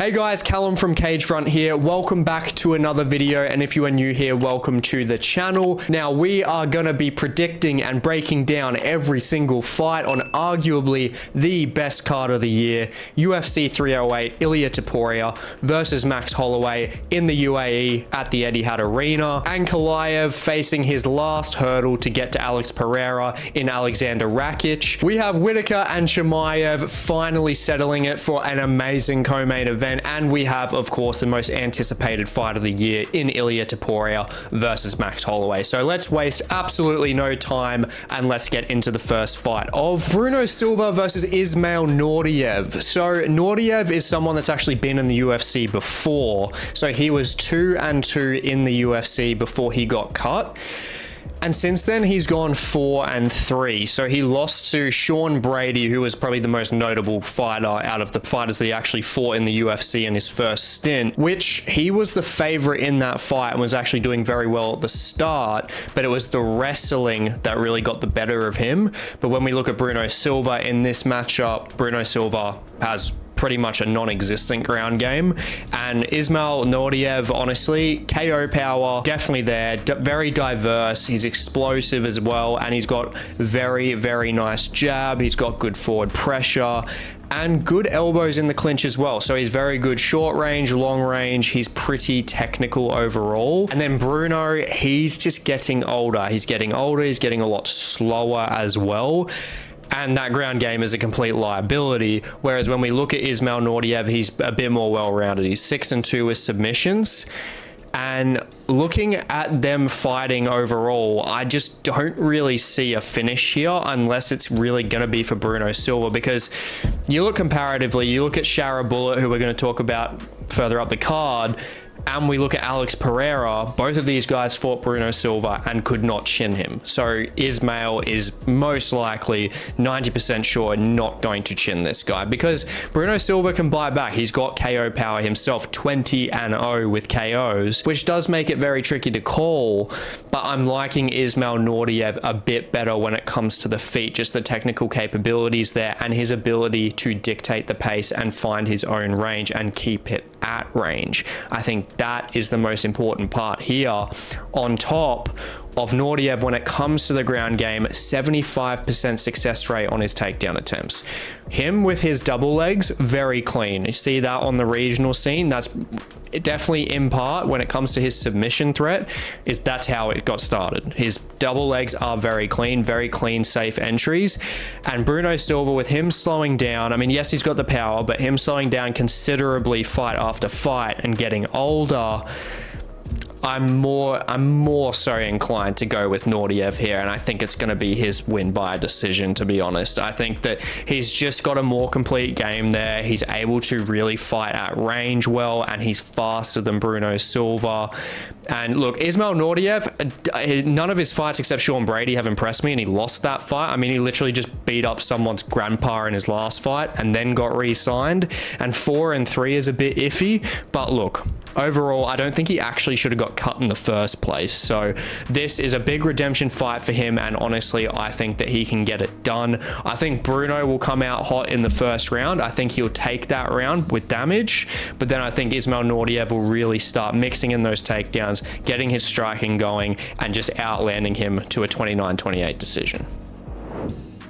Hey guys, Callum from Cagefront here. Welcome back to another video, and if you are new here, welcome to the channel. Now, we are going to be predicting and breaking down every single fight on arguably the best card of the year, UFC 308, Ilia Topuria versus Max Holloway in the UAE at the Etihad Arena. Ankalaev facing his last hurdle to get to Alex Pereira in Aleksandar Rakic. We have Whittaker and Chimaev finally settling it for an amazing co-main event. And we have, of course, the most anticipated fight of the year in Ilia Topuria versus Max Holloway. So let's waste absolutely no time and let's get into the first fight of Bruno versus Ismael Naurdiev. So Naurdiev is someone that's actually been in the UFC before. So he was 2-2 in the UFC before he got cut. And since then, he's gone 4-3. So he lost to Sean Brady, who was probably the most notable fighter out of the fighters that he actually fought in the UFC in his first stint, which he was the favorite in that fight and was actually doing very well at the start. But it was the wrestling that really got the better of him. But when we look at Bruno in this matchup, Bruno has pretty much a non-existent ground game, and Ismael Naurdiev, honestly, KO power definitely there, very diverse, he's explosive as well, and he's got very nice jab, he's got good forward pressure and good elbows in the clinch as well. So he's very good short range, long range. He's pretty technical overall. And then Bruno, he's just getting older. He's getting a lot slower as well. And that ground game is a complete liability. Whereas when we look at Ismael Naurdiev, he's a bit more well-rounded. He's 6-2 with submissions. And looking at them fighting overall, I just don't really see a finish here unless it's really going to be for Bruno, because you look comparatively, you look at Shara Bullet, who we're going to talk about further up the card, and we look at Alex Pereira. Both of these guys fought Bruno and could not chin him. So Ismael is most likely 90% sure not going to chin this guy, because Bruno can buy back. He's got KO power himself, 20-0 with KOs, which does make it very tricky to call. But I'm liking Ismael Naurdiev a bit better when it comes to the feet, just the technical capabilities there and his ability to dictate the pace and find his own range and keep it at range. I think that is the most important part here. On top of Naurdiev, when it comes to the ground game, 75% success rate on his takedown attempts. Him with his double legs, very clean. You see that on the regional scene. That's definitely in part when it comes to his submission threat, that's how it got started. His double legs are very clean, safe entries. And Bruno with him slowing down, I mean, yes, he's got the power, but him slowing down considerably fight after fight and getting older, I'm more so inclined to go with Naurdiev here, and I think it's going to be his win by decision, to be honest. I think that he's just got a more complete game there. He's able to really fight at range well, and he's faster than Bruno. And look, Ismael Naurdiev, none of his fights except Sean Brady have impressed me, and he lost that fight. I mean, he literally just beat up someone's grandpa in his last fight and then got re-signed, and 4-3 is a bit iffy. But look, overall, I don't think he actually should have got cut in the first place. So this is a big redemption fight for him, and honestly, I think that he can get it done. I think Bruno will come out hot in the first round. I think he'll take that round with damage, but then I think Ismael Naurdiev will really start mixing in those takedowns, getting his striking going, and just outlanding him to a 29-28 decision.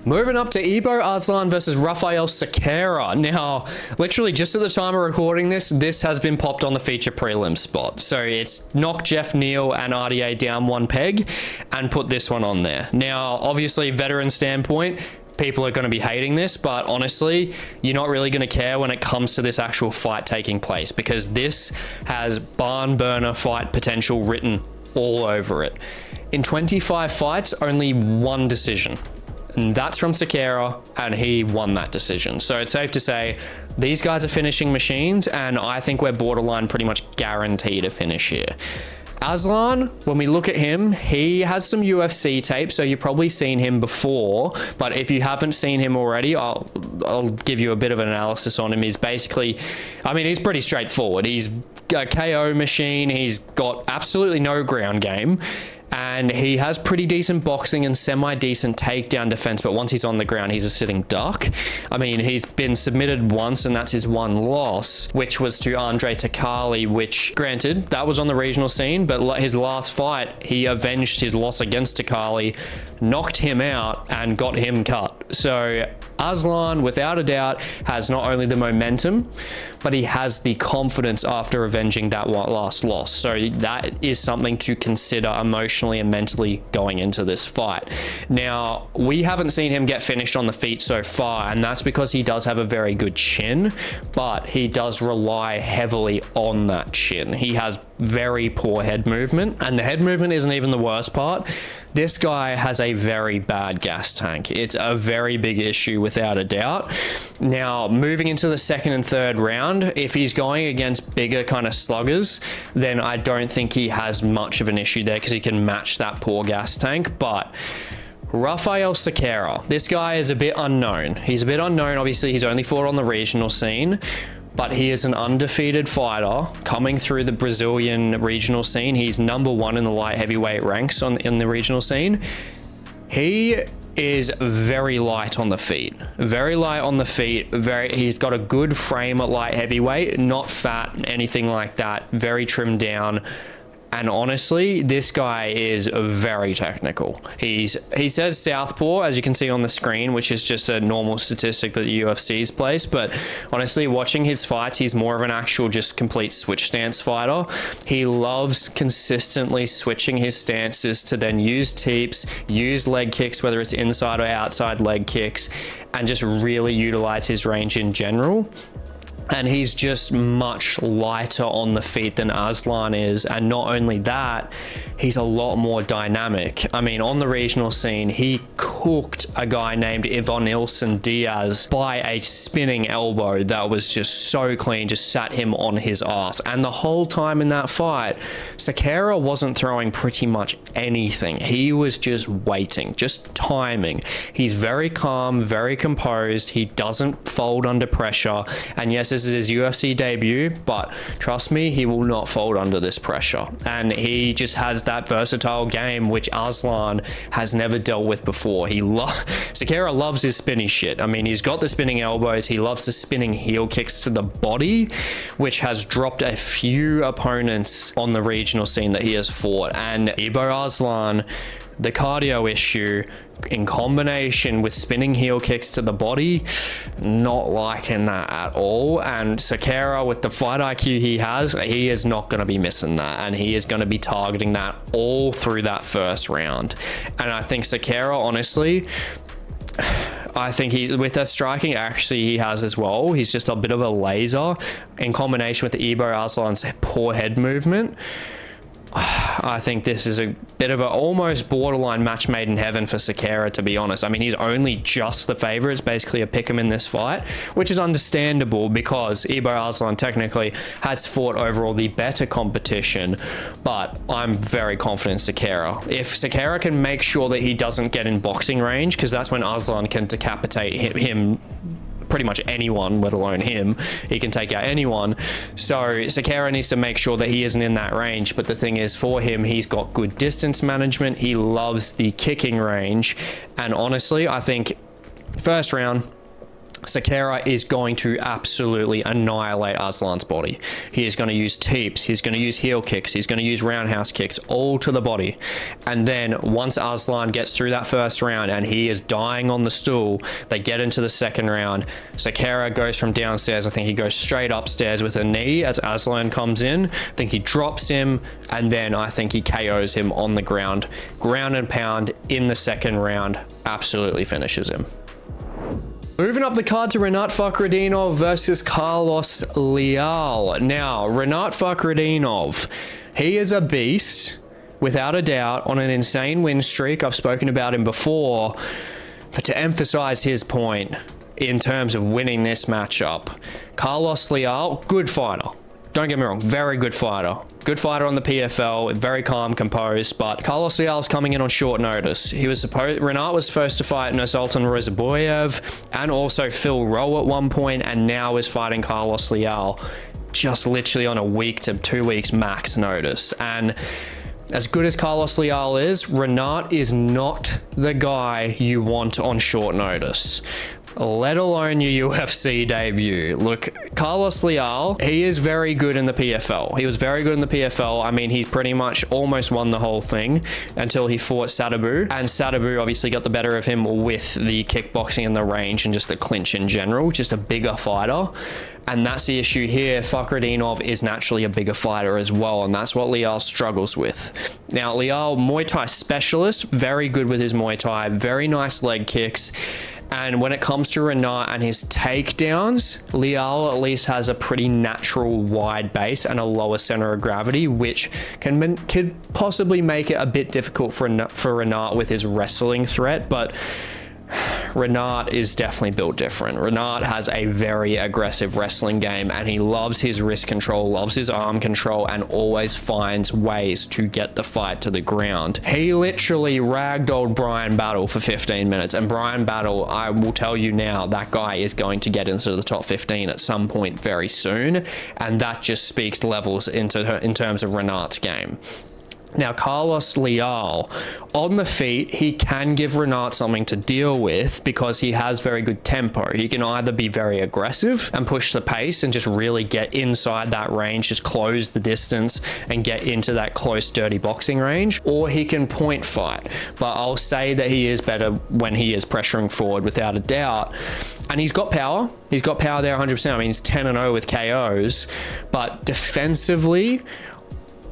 Moving up to Aslan versus Raffael Cerqueira. Now, literally just at the time of recording this has been popped on the feature prelim spot. So it's knocked Jeff Neal and RDA down one peg and put this one on there. Now, obviously, veteran standpoint, people are going to be hating this, but honestly, you're not really going to care when it comes to this actual fight taking place, because this has barn burner fight potential written all over it. In 25 fights, only one decision. And that's from Cerqueira, and he won that decision. So it's safe to say these guys are finishing machines, and I think we're borderline pretty much guaranteed a finish here. Aslan, when we look at him, he has some UFC tape, so you've probably seen him before, but if you haven't seen him already, I'll give you a bit of an analysis on him. He's basically, I mean, he's pretty straightforward. He's a KO machine. He's got absolutely no ground game. And he has pretty decent boxing and semi-decent takedown defense, but once he's on the ground, he's a sitting duck. I mean, he's been submitted once, and that's his one loss, which was to Andre Takali, which, granted, that was on the regional scene, but his last fight, he avenged his loss against Takali, knocked him out, and got him cut. So Aslan, without a doubt, has not only the momentum, but he has the confidence after avenging that last loss. So that is something to consider emotionally and mentally going into this fight. Now, we haven't seen him get finished on the feet so far, and that's because he does have a very good chin, but he does rely heavily on that chin. He has very poor head movement, and the head movement isn't even the worst part. This guy has a very bad gas tank. It's a very big issue without a doubt. Now, moving into the second and third round, if he's going against bigger kind of sluggers, then I don't think he has much of an issue there because he can match that poor gas tank. But Raffael Cerqueira, this guy is a bit unknown. He's a bit unknown. Obviously, he's only fought on the regional scene, but he is an undefeated fighter coming through the Brazilian regional scene. He's #1 in the light heavyweight ranks in the regional scene. He is very light on the feet. Very light on the feet. He's got a good frame at light heavyweight, not fat, anything like that. Very trimmed down. And honestly, this guy is very technical. He says southpaw, as you can see on the screen, which is just a normal statistic that the UFC's placed. But honestly, watching his fights, he's more of an actual just complete switch stance fighter. He loves consistently switching his stances to then use teeps, use leg kicks, whether it's inside or outside leg kicks, and just really utilize his range in general. And he's just much lighter on the feet than Aslan is. And not only that, he's a lot more dynamic. I mean, on the regional scene, he cooked a guy named Ivanilson Diaz by a spinning elbow that was just so clean, just sat him on his ass. And the whole time in that fight, Cerqueira wasn't throwing pretty much anything. He was just waiting, just timing. He's very calm, very composed. He doesn't fold under pressure. And yes, this is his UFC debut, but trust me, he will not fold under this pressure. And he just has that versatile game, which Aslan has never dealt with before. Cerqueira loves his spinny shit. I mean, he's got the spinning elbows. He loves the spinning heel kicks to the body, which has dropped a few opponents on the regional scene that he has fought. And Ibo Aslan, the cardio issue in combination with spinning heel kicks to the body, not liking that at all. And Cerqueira, with the fight IQ he has, he is not going to be missing that, and he is going to be targeting that all through that first round. And I think Cerqueira, honestly, I think with that striking, actually, he has as well. He's just a bit of a laser in combination with Ibo Aslan's poor head movement. I think this is a bit of a almost borderline match made in heaven for Cerqueira, to be honest. I mean, he's only just the favorite. It's basically a pick 'em in this fight, which is understandable because Ibo Aslan technically has fought overall the better competition, but I'm very confident in Cerqueira. If Cerqueira can make sure that he doesn't get in boxing range, because that's when Aslan can decapitate him pretty much anyone, let alone him. He can take out anyone. So Cerqueira needs to make sure that he isn't in that range. But the thing is, for him, he's got good distance management. He loves the kicking range. And honestly, I think first round, Cerqueira is going to absolutely annihilate Aslan's body. He is going to use teeps, he's going to use heel kicks, he's going to use roundhouse kicks, all to the body. And then once Aslan gets through that first round and he is dying on the stool, they get into the second round. Cerqueira goes from downstairs, I think he goes straight upstairs with a knee as Aslan comes in. I think he drops him, and then I think he KOs him on the ground and pound in the second round, absolutely finishes him. Moving up the card to Rinat Fakhretdinov versus Carlos Leal. Now, Rinat Fakhretdinov, he is a beast, without a doubt, on an insane win streak. I've spoken about him before, but to emphasize his point in terms of winning this matchup, Carlos Leal, good fighter. Don't get me wrong, very good fighter. Good fighter on the PFL, very calm, composed, but Carlos Leal's coming in on short notice. Rinat was supposed to fight Nursultan Rozaboyev and also Phil Rowe at one point, and now is fighting Carlos Leal just literally on a week to 2 weeks max notice. And as good as Carlos Leal is, Rinat is not the guy you want on short notice, let alone your UFC debut. Look, Carlos Leal, he is very good in the PFL. He was very good in the PFL. I mean, he pretty much almost won the whole thing until he fought Sadabu. And Sadabu obviously got the better of him with the kickboxing and the range and just the clinch in general, just a bigger fighter. And that's the issue here. Fakhretdinov is naturally a bigger fighter as well, and that's what Leal struggles with. Now, Leal, Muay Thai specialist, very good with his Muay Thai, very nice leg kicks. And when it comes to Rinat and his takedowns, Leal at least has a pretty natural wide base and a lower center of gravity, which could possibly make it a bit difficult for Rinat with his wrestling threat. But Rinat is definitely built different. Rinat has a very aggressive wrestling game, and he loves his wrist control, loves his arm control, and always finds ways to get the fight to the ground. He literally ragdolled Bryan Battle for 15 minutes, and Bryan Battle, I will tell you now, that guy is going to get into the top 15 at some point very soon, and that just speaks levels in terms of Rinat's game. Now, Carlos Leal, on the feet, he can give Rinat something to deal with because he has very good tempo. He can either be very aggressive and push the pace and just really get inside that range, just close the distance and get into that close, dirty boxing range, or he can point fight. But I'll say that he is better when he is pressuring forward without a doubt. And he's got power. He's got power there 100%. I mean, he's 10-0 with KOs, but defensively,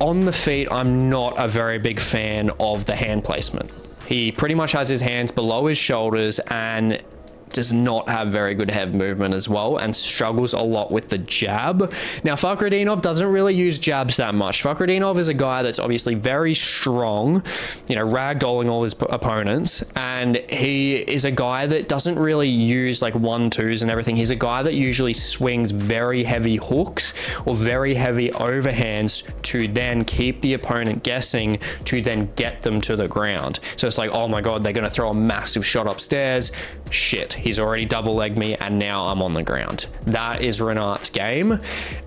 on the feet, I'm not a very big fan of the hand placement. He pretty much has his hands below his shoulders and does not have very good head movement as well, and struggles a lot with the jab. Now, Fakhretdinov doesn't really use jabs that much. Fakhretdinov is a guy that's obviously very strong, you know, ragdolling all his opponents, and he is a guy that doesn't really use like 1-2s and everything. He's a guy that usually swings very heavy hooks or very heavy overhands to then keep the opponent guessing, to then get them to the ground. So it's like, oh my God, they're going to throw a massive shot upstairs. Shit, he's already double legged me and now I'm on the ground. That is Rinat's game.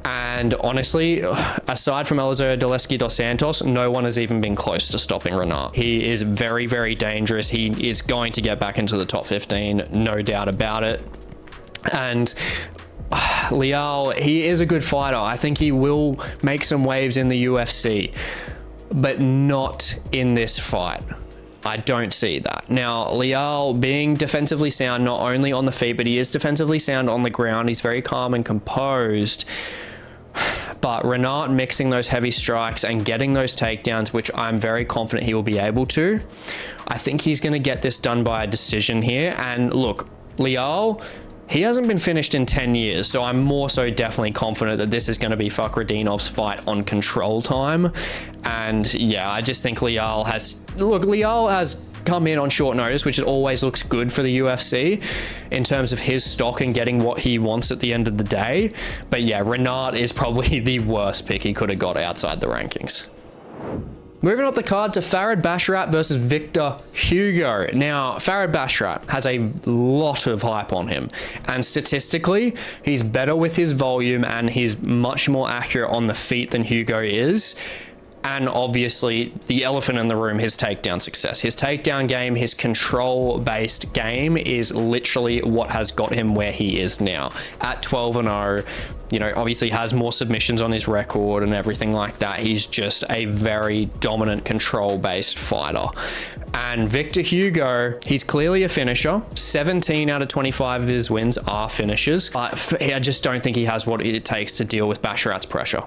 And honestly, aside from Elizeu Deleski dos Santos, no one has even been close to stopping Rinat. He is very, very dangerous. He is going to get back into the top 15, no doubt about it. And Leal, he is a good fighter. I think he will make some waves in the UFC, but not in this fight. I don't see that. Now, Leal being defensively sound, not only on the feet, but he is defensively sound on the ground. He's very calm and composed. But Rinat mixing those heavy strikes and getting those takedowns, which I'm very confident he will be able to. I think he's going to get this done by a decision here. And look, Leal, he hasn't been finished in 10 years, so I'm more so definitely confident that this is going to be Fakhretdinov's fight on control time. And yeah, I just think Leal has come in on short notice, which always looks good for the UFC in terms of his stock and getting what he wants at the end of the day. But yeah, Rinat is probably the worst pick he could have got outside the rankings. Moving up the card to Farid Basharat versus Victor Hugo. Now, Farid Basharat has a lot of hype on him, and statistically, he's better with his volume and he's much more accurate on the feet than Hugo is. And obviously, the elephant in the room, his takedown success. His takedown game, his control-based game is literally what has got him where he is now. At 12-0, you know, obviously has more submissions on his record and everything like that. He's just a very dominant control-based fighter. And Victor Hugo, he's clearly a finisher. 17 out of 25 of his wins are finishes. I just don't think he has what it takes to deal with Basharat's pressure.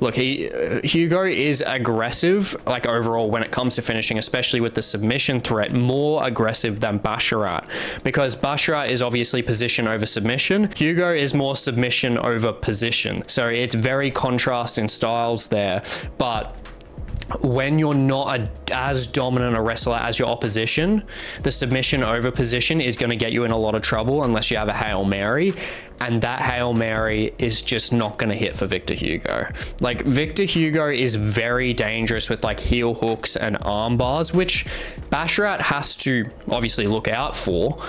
Look, Hugo is aggressive, like overall when it comes to finishing, especially with the submission threat, more aggressive than Basharat, because Basharat is obviously position over submission. Hugo is more submission over position. So it's very contrast in styles there, but when you're not as dominant a wrestler as your opposition, the submission over position is going to get you in a lot of trouble unless you have a Hail Mary, and that Hail Mary is just not going to hit for Victor Hugo. Like, Victor Hugo is very dangerous with like heel hooks and arm bars, which Basharat has to obviously look out for,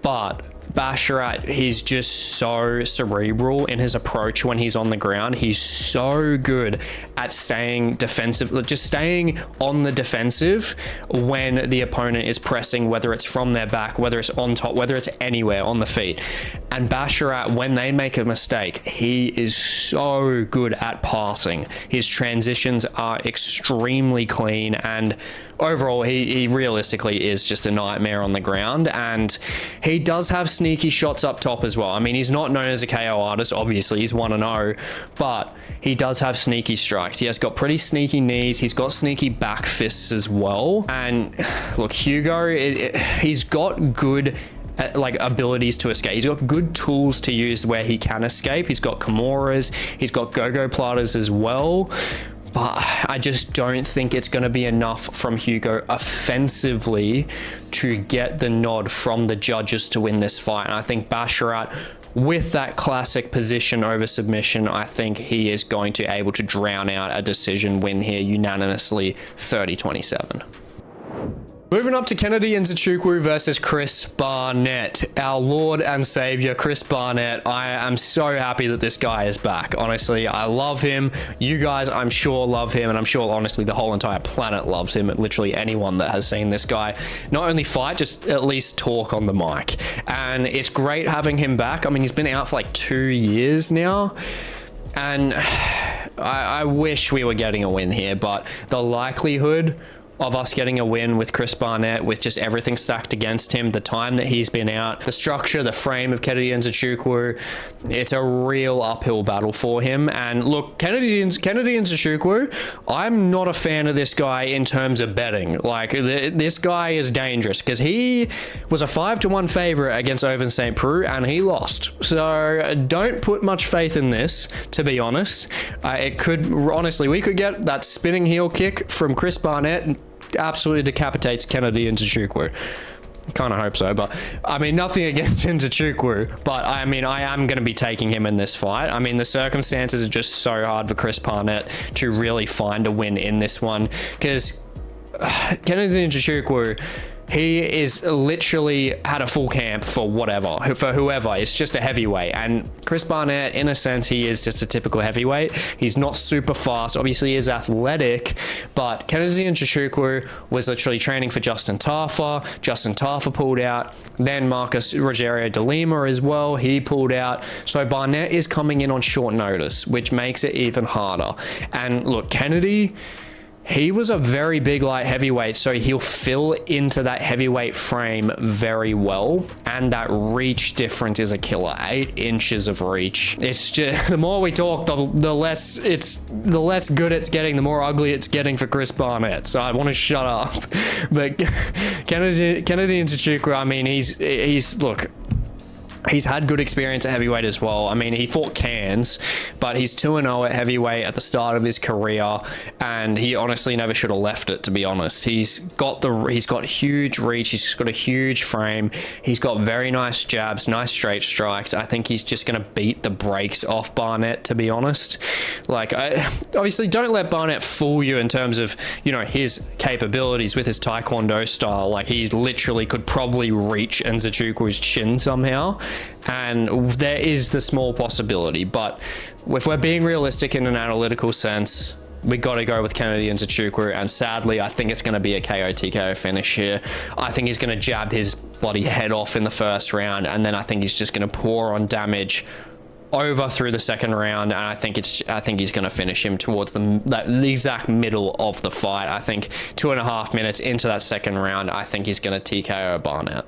but Basharat, he's just so cerebral in his approach when he's on the ground. He's so good at staying defensive, just staying on the defensive when the opponent is pressing, whether it's from their back, whether it's on top, whether it's anywhere on the feet. And Basharat, when they make a mistake, he is so good at passing. His transitions are extremely clean, and overall he realistically is just a nightmare on the ground. And he does have sneaky shots up top as well. I mean, he's not known as a KO artist, obviously he's 1-0, but he does have sneaky strikes. He has got pretty sneaky knees, he's got sneaky back fists as well. And look, Hugo, he's got good like abilities to escape. He's got good tools to use where he can escape. He's got Kimuras, he's got go-go platters as well, but I just don't think it's going to be enough from Hugo offensively to get the nod from the judges to win this fight. And I think Basharat, with that classic position over submission, I think he is going to able to drown out a decision win here unanimously 30-27. Moving up to Kennedy Nzechukwu versus Chris Barnett. Our Lord and Savior, Chris Barnett. I am so happy that this guy is back. Honestly, I love him. You guys, I'm sure, love him. And I'm sure, honestly, the whole entire planet loves him. Literally anyone that has seen this guy not only fight, just at least talk on the mic. And it's great having him back. I mean, he's been out for like 2 years now. And I wish we were getting a win here, but the likelihood of us getting a win with Chris Barnett, with just everything stacked against him, the time that he's been out, the structure, the frame of Kennedy Nzechukwu, it's a real uphill battle for him. And look, Kennedy Nzechukwu, I'm not a fan of this guy in terms of betting. Like, this guy is dangerous because he was a 5-1 favorite against Ovince St. Preux and he lost. So don't put much faith in this, to be honest. It could, honestly, we could get that spinning heel kick from Chris Barnett, absolutely decapitates Kennedy Nzechukwu. Kind of hope so, but I mean, nothing against Nzechukwu, but I mean, I am going to be taking him in this fight. I mean, the circumstances are just so hard for Chris Barnett to really find a win in this one, because Kennedy Nzechukwu, he is literally had a full camp for whoever. It's just a heavyweight. And Chris Barnett, in a sense, he is just a typical heavyweight. He's not super fast. Obviously, he is athletic, but Kennedy Nzechukwu was literally training for Justin Tafa. Justin Tafa pulled out. Then Marcus Rogerio de Lima as well. He pulled out. So Barnett is coming in on short notice, which makes it even harder. And look, Kennedy, he was a very big light heavyweight, so he'll fill into that heavyweight frame very well. And that reach difference is a killer. 8 inches of reach. It's just, the more we talk, the less good it's getting, the more ugly it's getting for Chris Barnett. So I want to shut up. But Kennedy Nzechukwu, I mean, look, he's had good experience at heavyweight as well. I mean, he fought Cairns, but he's 2-0 at heavyweight at the start of his career, and he honestly never should have left it, to be honest. He's got huge reach, he's got a huge frame, he's got very nice jabs, nice straight strikes. I think he's just going to beat the brakes off Barnett, to be honest. Like, obviously, don't let Barnett fool you in terms of, you know, his capabilities with his Taekwondo style. Like, he literally could probably reach Nzechukwu's chin somehow. And there is the small possibility, but if we're being realistic in an analytical sense, we got to go with Kennedy Nzechukwu, and sadly, I think it's going to be a KO TKO finish here. I think he's going to jab his bloody head off in the first round, and then I think he's just going to pour on damage over through the second round, and I think he's going to finish him towards the exact middle of the fight. I think 2.5 minutes into that second round, I think he's going to TKO Barnett.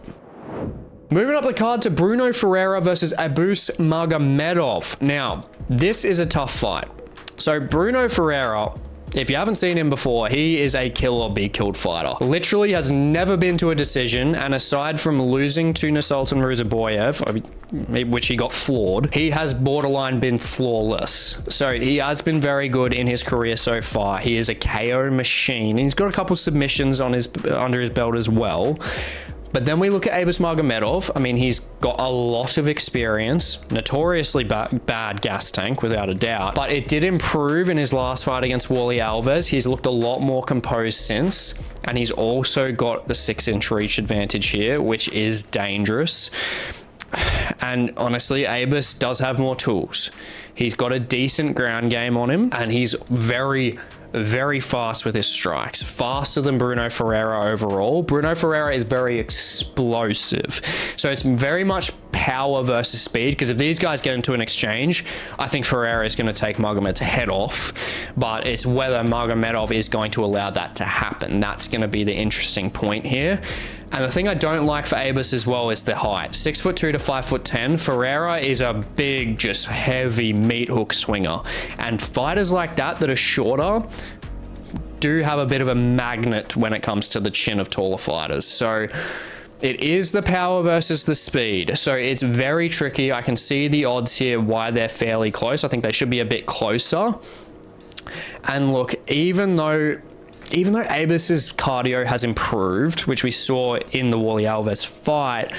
Moving up the card to Bruno Ferreira versus Abus Magomedov. Now, this is a tough fight. So Bruno Ferreira, if you haven't seen him before, he is a kill or be killed fighter. Literally has never been to a decision, and aside from losing to Nursultan Ruziboyev, which he got floored, he has borderline been flawless. So he has been very good in his career so far. He is a KO machine. He's got a couple submissions on under his belt as well. But then we look at Abus Magomedov. I mean, he's got a lot of experience, notoriously bad gas tank, without a doubt. But it did improve in his last fight against Wally Alves. He's looked a lot more composed since. And he's also got the 6-inch reach advantage here, which is dangerous. And honestly, Abus does have more tools. He's got a decent ground game on him, and he's very fast with his strikes, faster than Bruno Ferreira overall. Bruno Ferreira is very explosive, so it's very much power versus speed, because if these guys get into an exchange, I think Ferreira is going to take Magomed's head off, but it's whether Magomedov is going to allow that to happen. That's going to be the interesting point here. And the thing I don't like for Abus as well is the height. 6'2" to 5'10". Ferreira is a big, just heavy meat hook swinger. And fighters like that are shorter do have a bit of a magnet when it comes to the chin of taller fighters. So it is the power versus the speed. So it's very tricky. I can see the odds here why they're fairly close. I think they should be a bit closer. And look, even though Abus's cardio has improved, which we saw in the Alves fight,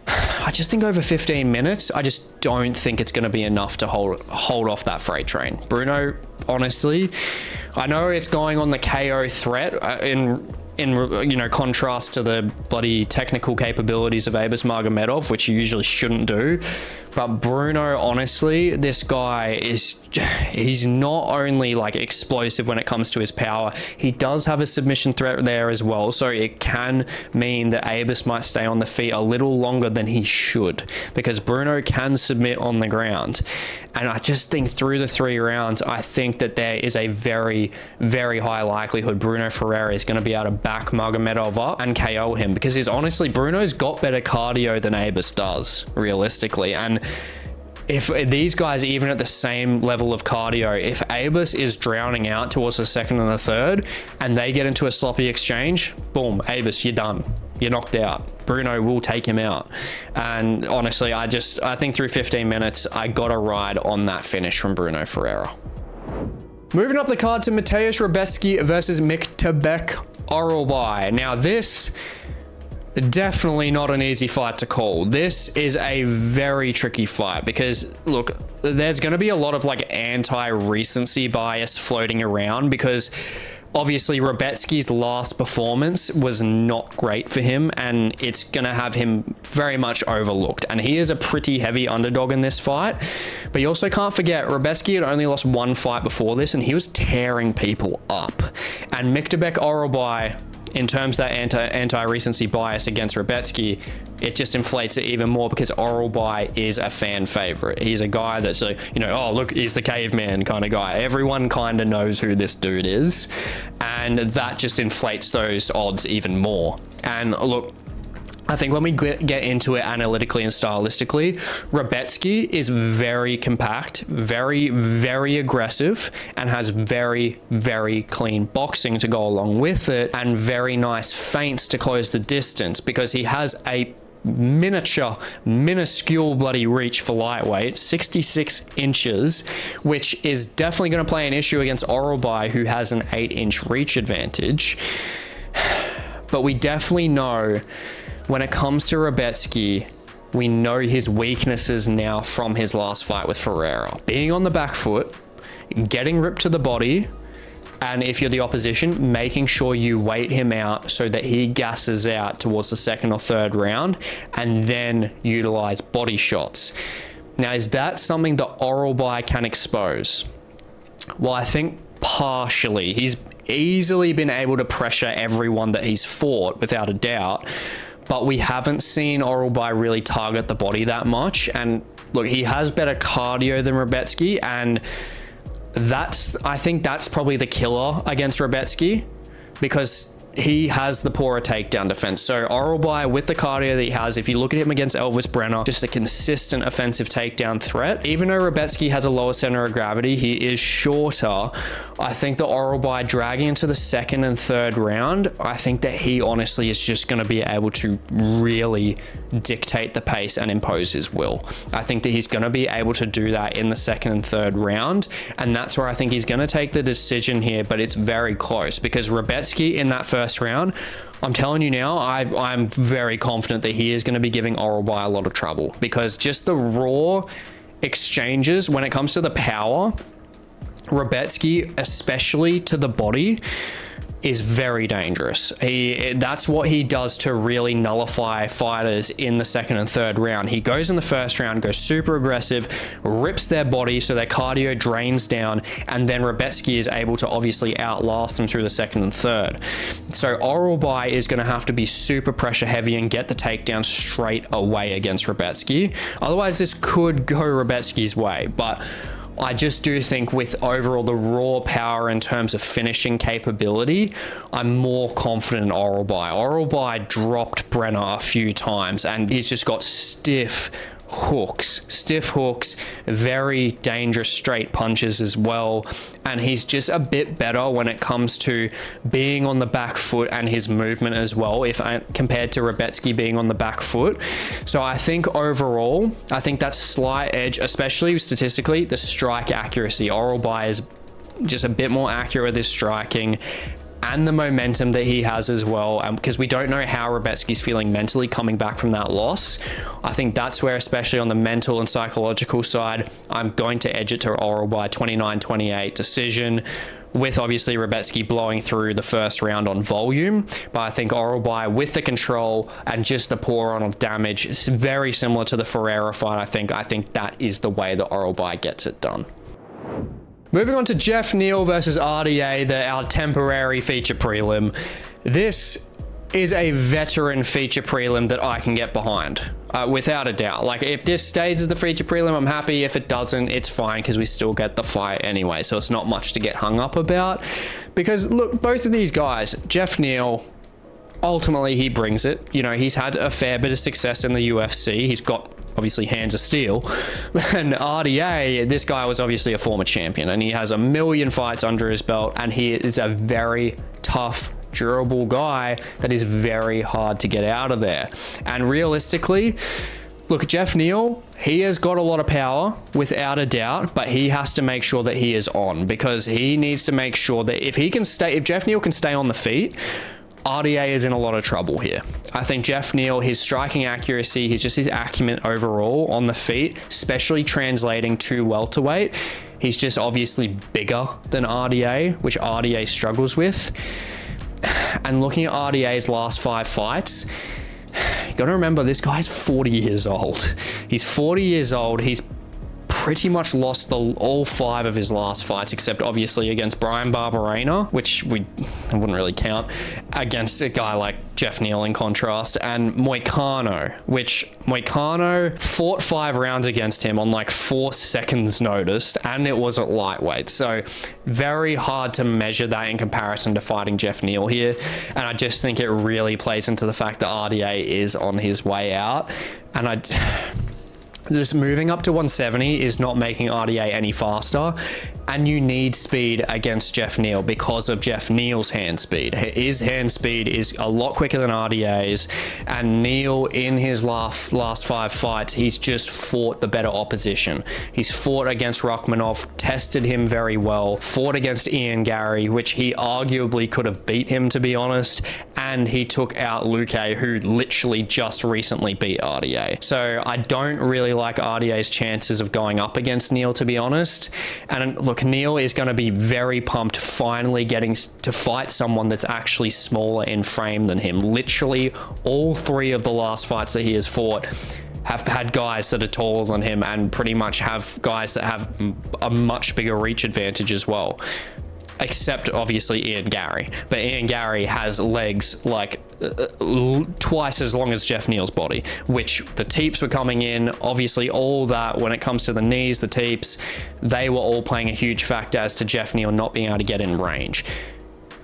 I just think over 15 minutes, I just don't think it's going to be enough to hold off that freight train. Bruno, honestly, I know it's going on the KO threat in contrast to the bloody technical capabilities of Abus Magomedov, which you usually shouldn't do. But Bruno, honestly, this guy he's not only like explosive when it comes to his power, he does have a submission threat there as well. So it can mean that Abus might stay on the feet a little longer than he should, because Bruno can submit on the ground. And I just think through the 3 rounds, I think that there is a very high likelihood Bruno Ferreira is going to be able to back Magomedov up and KO him, because honestly, Bruno's got better cardio than Abus does, realistically. And if these guys, even at the same level of cardio, if Abus is drowning out towards the second and the third, and they get into a sloppy exchange, boom, Abus, you're done. You're knocked out. Bruno will take him out. And honestly, I think through 15 minutes, I got a ride on that finish from Bruno Ferreira. Moving up the card to Mateusz Rebecki versus Myktybek Aralbai. Now this, definitely not an easy fight to call. This is a very tricky fight because look, there's going to be a lot of like anti-recency bias floating around, because obviously Rebecki's last performance was not great for him, and it's going to have him very much overlooked. And he is a pretty heavy underdog in this fight. But you also can't forget, Rebecki had only lost 1 fight before this, and he was tearing people up. And Myktybek Aralbai, in terms of that anti-recency bias against Rebecki, it just inflates it even more, because Aralbai is a fan favorite. He's a guy that's a, oh, look, he's the caveman kind of guy. Everyone kind of knows who this dude is. And that just inflates those odds even more. And look, I think when we get into it analytically and stylistically, Rebecki is very compact, very aggressive, and has very clean boxing to go along with it, and very nice feints to close the distance, because he has a minuscule bloody reach for lightweight, 66 inches, which is definitely going to play an issue against Aralbai, who has an 8-inch reach advantage. But we definitely know, when it comes to Rebecki, we know his weaknesses now from his last fight with Ferreira. Being on the back foot, getting ripped to the body, and if you're the opposition, making sure you wait him out so that he gasses out towards the 2nd or 3rd round, and then utilize body shots. Now, is that something that Aralbai can expose? Well, I think partially. He's easily been able to pressure everyone that he's fought, without a doubt. But we haven't seen Aralbai really target the body that much. And look, he has better cardio than Rebecki, and I think that's probably the killer against Rebecki, because he has the poorer takedown defense. So Aralbai, with the cardio that he has, if you look at him against Elvis Brenner, just a consistent offensive takedown threat. Even though Rebecki has a lower center of gravity, he is shorter. I think that Aralbai dragging into the 2nd and 3rd round, I think that he honestly is just going to be able to really dictate the pace and impose his will. I think that he's going to be able to do that in the 2nd and 3rd round, and that's where I think he's going to take the decision here. But it's very close, because Rebecki in that 1st round, I'm telling you now, I'm very confident that he is going to be giving Aralbai a lot of trouble, because just the raw exchanges when it comes to the power, Rebecki, especially to the body, is very dangerous. That's what he does to really nullify fighters in the second and third round. He goes in the first round, goes super aggressive, rips their body so their cardio drains down, and then Rebecki is able to obviously outlast them through the second and third. So Oralbai is going to have to be super pressure heavy and get the takedown straight away against Rebecki. Otherwise, this could go Rebecki's way, but I just do think with overall the raw power in terms of finishing capability, I'm more confident in Oralbai. Oralbai dropped Brunno a few times and he's just got stiff hooks, very dangerous straight punches as well. And he's just a bit better when it comes to being on the back foot and his movement as well, compared to Rebecki being on the back foot. So I think overall, I think that slight edge, especially statistically, the strike accuracy. Oralbai is just a bit more accurate with his striking, and the momentum that he has as well, because we don't know how Rebecki's feeling mentally coming back from that loss. I think that's where, especially on the mental and psychological side, I'm going to edge it to Oralbai 29-28 decision, with obviously Rebecki blowing through the first round on volume. But I think Oralbai, with the control and just the pour on of damage, is very similar to the Ferreira fight. I think that is the way that Oralbai gets it done. Moving on to Jeff Neal versus RDA, our temporary feature prelim. This is a veteran feature prelim that I can get behind, without a doubt. Like, if this stays as the feature prelim, I'm happy. If it doesn't, it's fine, because we still get the fight anyway, so it's not much to get hung up about. Because, look, both of these guys, Jeff Neal, ultimately he brings it. You know, he's had a fair bit of success in the UFC. He's got obviously hands of steel. And RDA, this guy was obviously a former champion, and he has a million fights under his belt, and he is a very tough, durable guy that is very hard to get out of there. And realistically, look, Jeff Neal, he has got a lot of power without a doubt, but he has to make sure that he is on, because he needs to make sure that if Jeff Neal can stay on the feet, RDA is in a lot of trouble here. I think Jeff Neal, his striking accuracy, his acumen overall on the feet, especially translating to welterweight, he's just obviously bigger than RDA, which RDA struggles with. And looking at RDA's last 5 fights, you gotta remember, this guy's 40 years old. He's 40 years old. He's pretty much lost all 5 of his last fights, except obviously against Brian Barberena, which I wouldn't really count, against a guy like Jeff Neal in contrast, and Moicano, which Moicano fought 5 rounds against him on like 4 seconds notice, and it was at lightweight. So very hard to measure that in comparison to fighting Jeff Neal here. And I just think it really plays into the fact that RDA is on his way out. And just moving up to 170 is not making RDA any faster, and you need speed against Jeff Neal because of Jeff Neal's hand speed. His hand speed is a lot quicker than RDA's, and Neal, in his last 5 fights, he's just fought the better opposition. He's fought against Rakhmonov, tested him very well, fought against Ian Gary, which he arguably could have beat him, to be honest, and he took out Luque, who literally just recently beat RDA. So I don't really like RDA's chances of going up against Neal, to be honest. And look, Neal is going to be very pumped finally getting to fight someone that's actually smaller in frame than him. Literally all 3 of the last fights that he has fought have had guys that are taller than him, and pretty much have guys that have a much bigger reach advantage as well. Except obviously Ian Gary, but Ian Gary has legs like twice as long as Jeff Neal's body, which the teeps were coming in, obviously all that when it comes to the knees, the teeps, they were all playing a huge factor as to Jeff Neal not being able to get in range.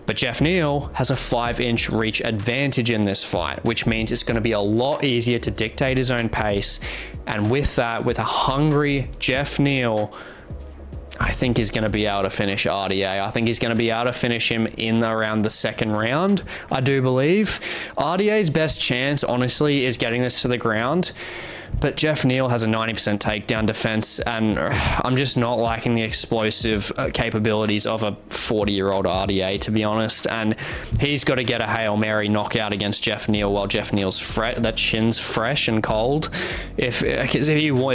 But Jeff Neal has a 5-inch reach advantage in this fight, which means it's going to be a lot easier to dictate his own pace. And with that, with a hungry Jeff Neal, I think he's going to be able to finish RDA. I think he's going to be able to finish him in around the 2nd round, I do believe. RDA's best chance, honestly, is getting this to the ground. But Jeff Neal has a 90% takedown defense, and I'm just not liking the explosive capabilities of a 40-year-old RDA, to be honest. And he's got to get a Hail Mary knockout against Jeff Neal while Jeff Neal's that chin's fresh and cold. If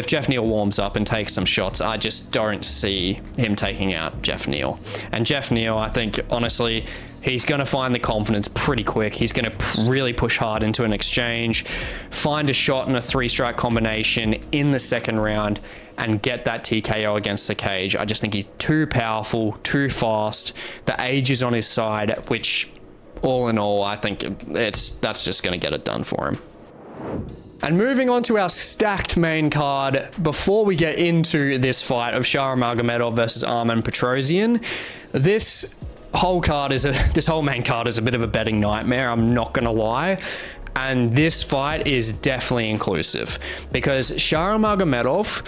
Jeff Neal warms up and takes some shots, I just don't see him taking out Jeff Neal. And Jeff Neal, I think, honestly, He's going to find the confidence pretty quick. He's going to really push hard into an exchange, find a shot in a 3-strike combination in the second round, and get that TKO against the cage. I just think he's too powerful, too fast. The age is on his side, which all in all, I think that's just going to get it done for him. And moving on to our stacked main card, before we get into this fight of Magomedov versus Armen Petrosyan, this whole main card is a bit of a betting nightmare, I'm not gonna lie. And this fight is definitely inclusive because Magomedov,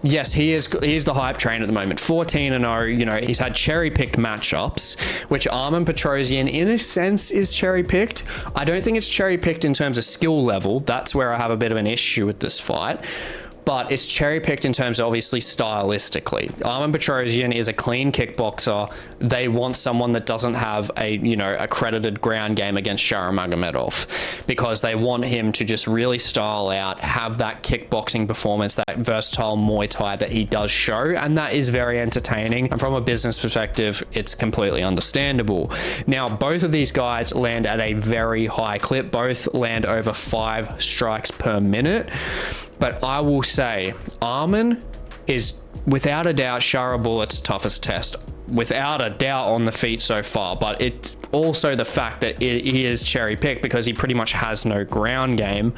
yes, he is the hype train at the moment. 14-0, you know, he's had cherry-picked matchups, which Armen Petrosyan, in a sense, is cherry-picked. I don't think it's cherry-picked in terms of skill level. That's where I have a bit of an issue with this fight. But it's cherry-picked in terms of, obviously, stylistically. Armen Petrosyan is a clean kickboxer. They want someone that doesn't have a, you know, accredited ground game against Magomedov, because they want him to just really style out, have that kickboxing performance, that versatile Muay Thai that he does show, and that is very entertaining. And from a business perspective, it's completely understandable. Now, both of these guys land at a very high clip. Both land over 5 strikes per minute. But I will say, Armen is, without a doubt, Bullet's toughest test. Without a doubt on the feet so far. But it's also the fact that he is cherry-picked because he pretty much has no ground game.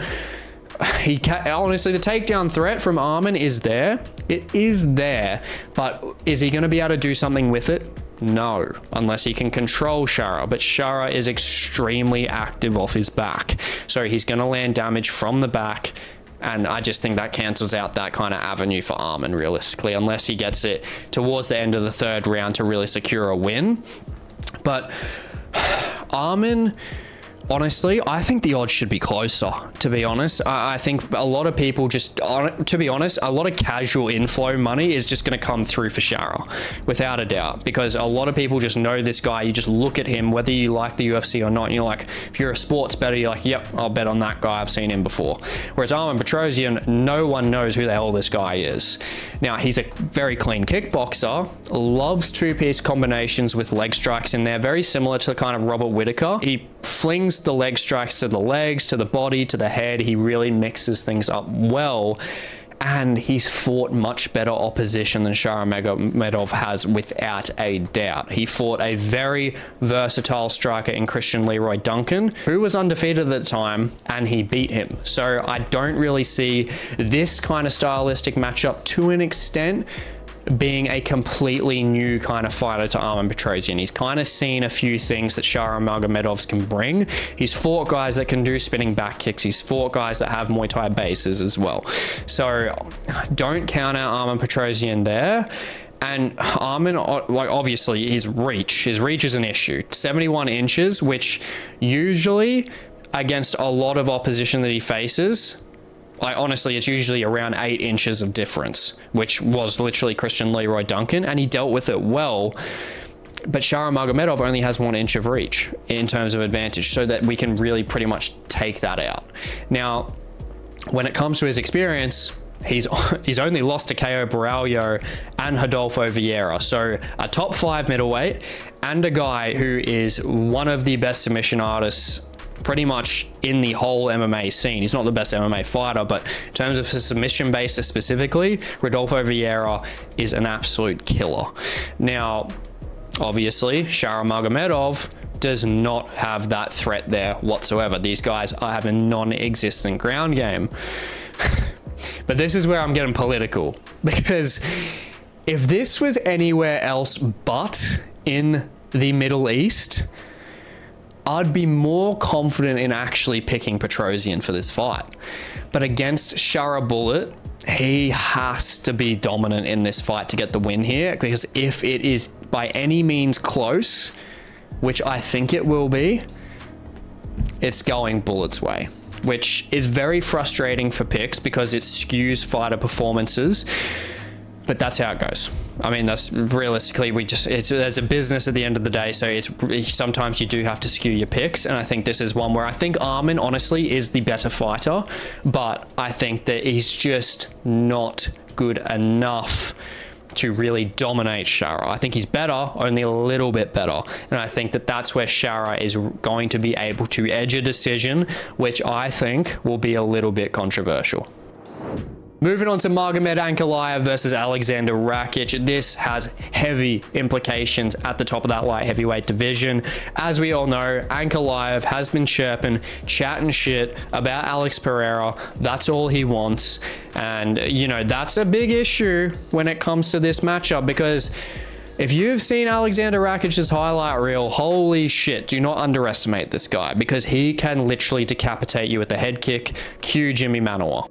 Honestly, the takedown threat from Armen is there. It is there. But is he going to be able to do something with it? No, unless he can control Shara, but Shara is extremely active off his back. So he's going to land damage from the back. And I just think that cancels out that kind of avenue for Armen, realistically, unless he gets it towards the end of the 3rd round to really secure a win. But Armen, honestly, I think the odds should be closer, to be honest. I think a lot of people just, to be honest, a lot of casual inflow money is just going to come through for Shara, without a doubt, because a lot of people just know this guy. You just look at him, whether you like the UFC or not, and you're like, if you're a sports bettor, you're like, yep, I'll bet on that guy. I've seen him before. Whereas Armen Petrosyan, no one knows who the hell this guy is. Now, he's a very clean kickboxer, loves 2-piece combinations with leg strikes in there, very similar to kind of Robert Whittaker. He flings the leg strikes to the legs, to the body, to the head. He really mixes things up well. And he's fought much better opposition than Magomedov has, without a doubt. He fought a very versatile striker in Christian Leroy Duncan, who was undefeated at the time, and he beat him. So I don't really see this kind of stylistic matchup, to an extent, being a completely new kind of fighter to Armen Petrosyan. He's kind of seen a few things that Magomedov can bring. He's fought guys that can do spinning back kicks. He's fought guys that have Muay Thai bases as well. So don't count out Armen Petrosyan there. And Armen, like, obviously his reach is an issue. 71 inches, which usually against a lot of opposition that he faces, like, honestly, it's usually around 8 inches of difference, which was literally Christian Leroy Duncan, and he dealt with it well. But Magomedov only has 1 inch of reach in terms of advantage, so that we can really pretty much take that out. Now, when it comes to his experience, he's only lost to KO Baralho and Rodolfo Vieira. So a top 5 middleweight and a guy who is one of the best submission artists pretty much in the whole MMA scene. He's not the best MMA fighter, but in terms of a submission basis specifically, Rodolfo Vieira is an absolute killer. Now, obviously, Magomedov does not have that threat there whatsoever. These guys have a non-existent ground game. But this is where I'm getting political, because if this was anywhere else but in the Middle East, I'd be more confident in actually picking Petrosyan for this fight. But against Bullet, he has to be dominant in this fight to get the win here, because if it is by any means close, which I think it will be, it's going Bullet's way, which is very frustrating for picks because it skews fighter performances. But that's how it goes. I mean, that's realistically, there's a business at the end of the day, so sometimes you do have to skew your picks, and I think this is one where I think Armen, honestly, is the better fighter, but I think that he's just not good enough to really dominate Shara. I think he's better, only a little bit better. And I think that that's where Shara is going to be able to edge a decision, which I think will be a little bit controversial. Moving on to Magomed Ankalaev versus Aleksandar Rakic. This has heavy implications at the top of that light heavyweight division. As we all know, Ankalaev has been chatting shit about Alex Pereira. That's all he wants. And, you know, that's a big issue when it comes to this matchup, because if you've seen Aleksandar Rakic's highlight reel, holy shit, do not underestimate this guy, because he can literally decapitate you with a head kick. Cue Jimmy Manuwa.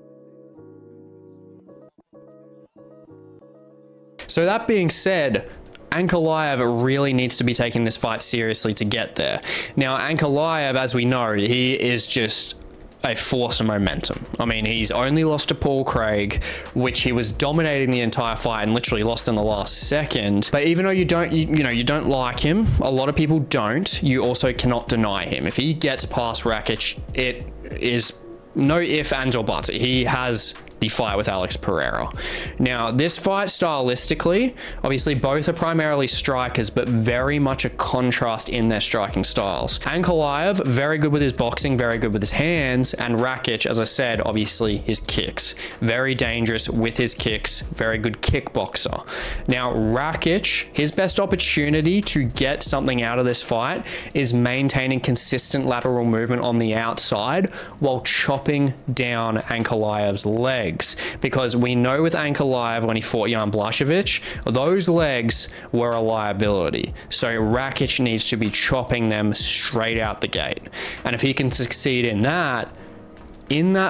So that being said, Ankalaev really needs to be taking this fight seriously to get there. Now, Ankalaev, as we know, he is just a force of momentum. I mean, he's only lost to Paul Craig, which he was dominating the entire fight and literally lost in the last second. But even though you don't like him, a lot of people don't, you also cannot deny him. If he gets past Rakic, it is no ifs, ands, or buts. He has the fight with Alex Pereira. Now, this fight stylistically, obviously both are primarily strikers, but very much a contrast in their striking styles. Ankalaev, very good with his boxing, very good with his hands, and Rakic, as I said, obviously his kicks. Very dangerous with his kicks, very good kickboxer. Now, Rakic, his best opportunity to get something out of this fight is maintaining consistent lateral movement on the outside while chopping down Ankalaev's legs. Because we know with Ankalaev, when he fought Jan Blachowicz, those legs were a liability. So Rakic needs to be chopping them straight out the gate. And if he can succeed in that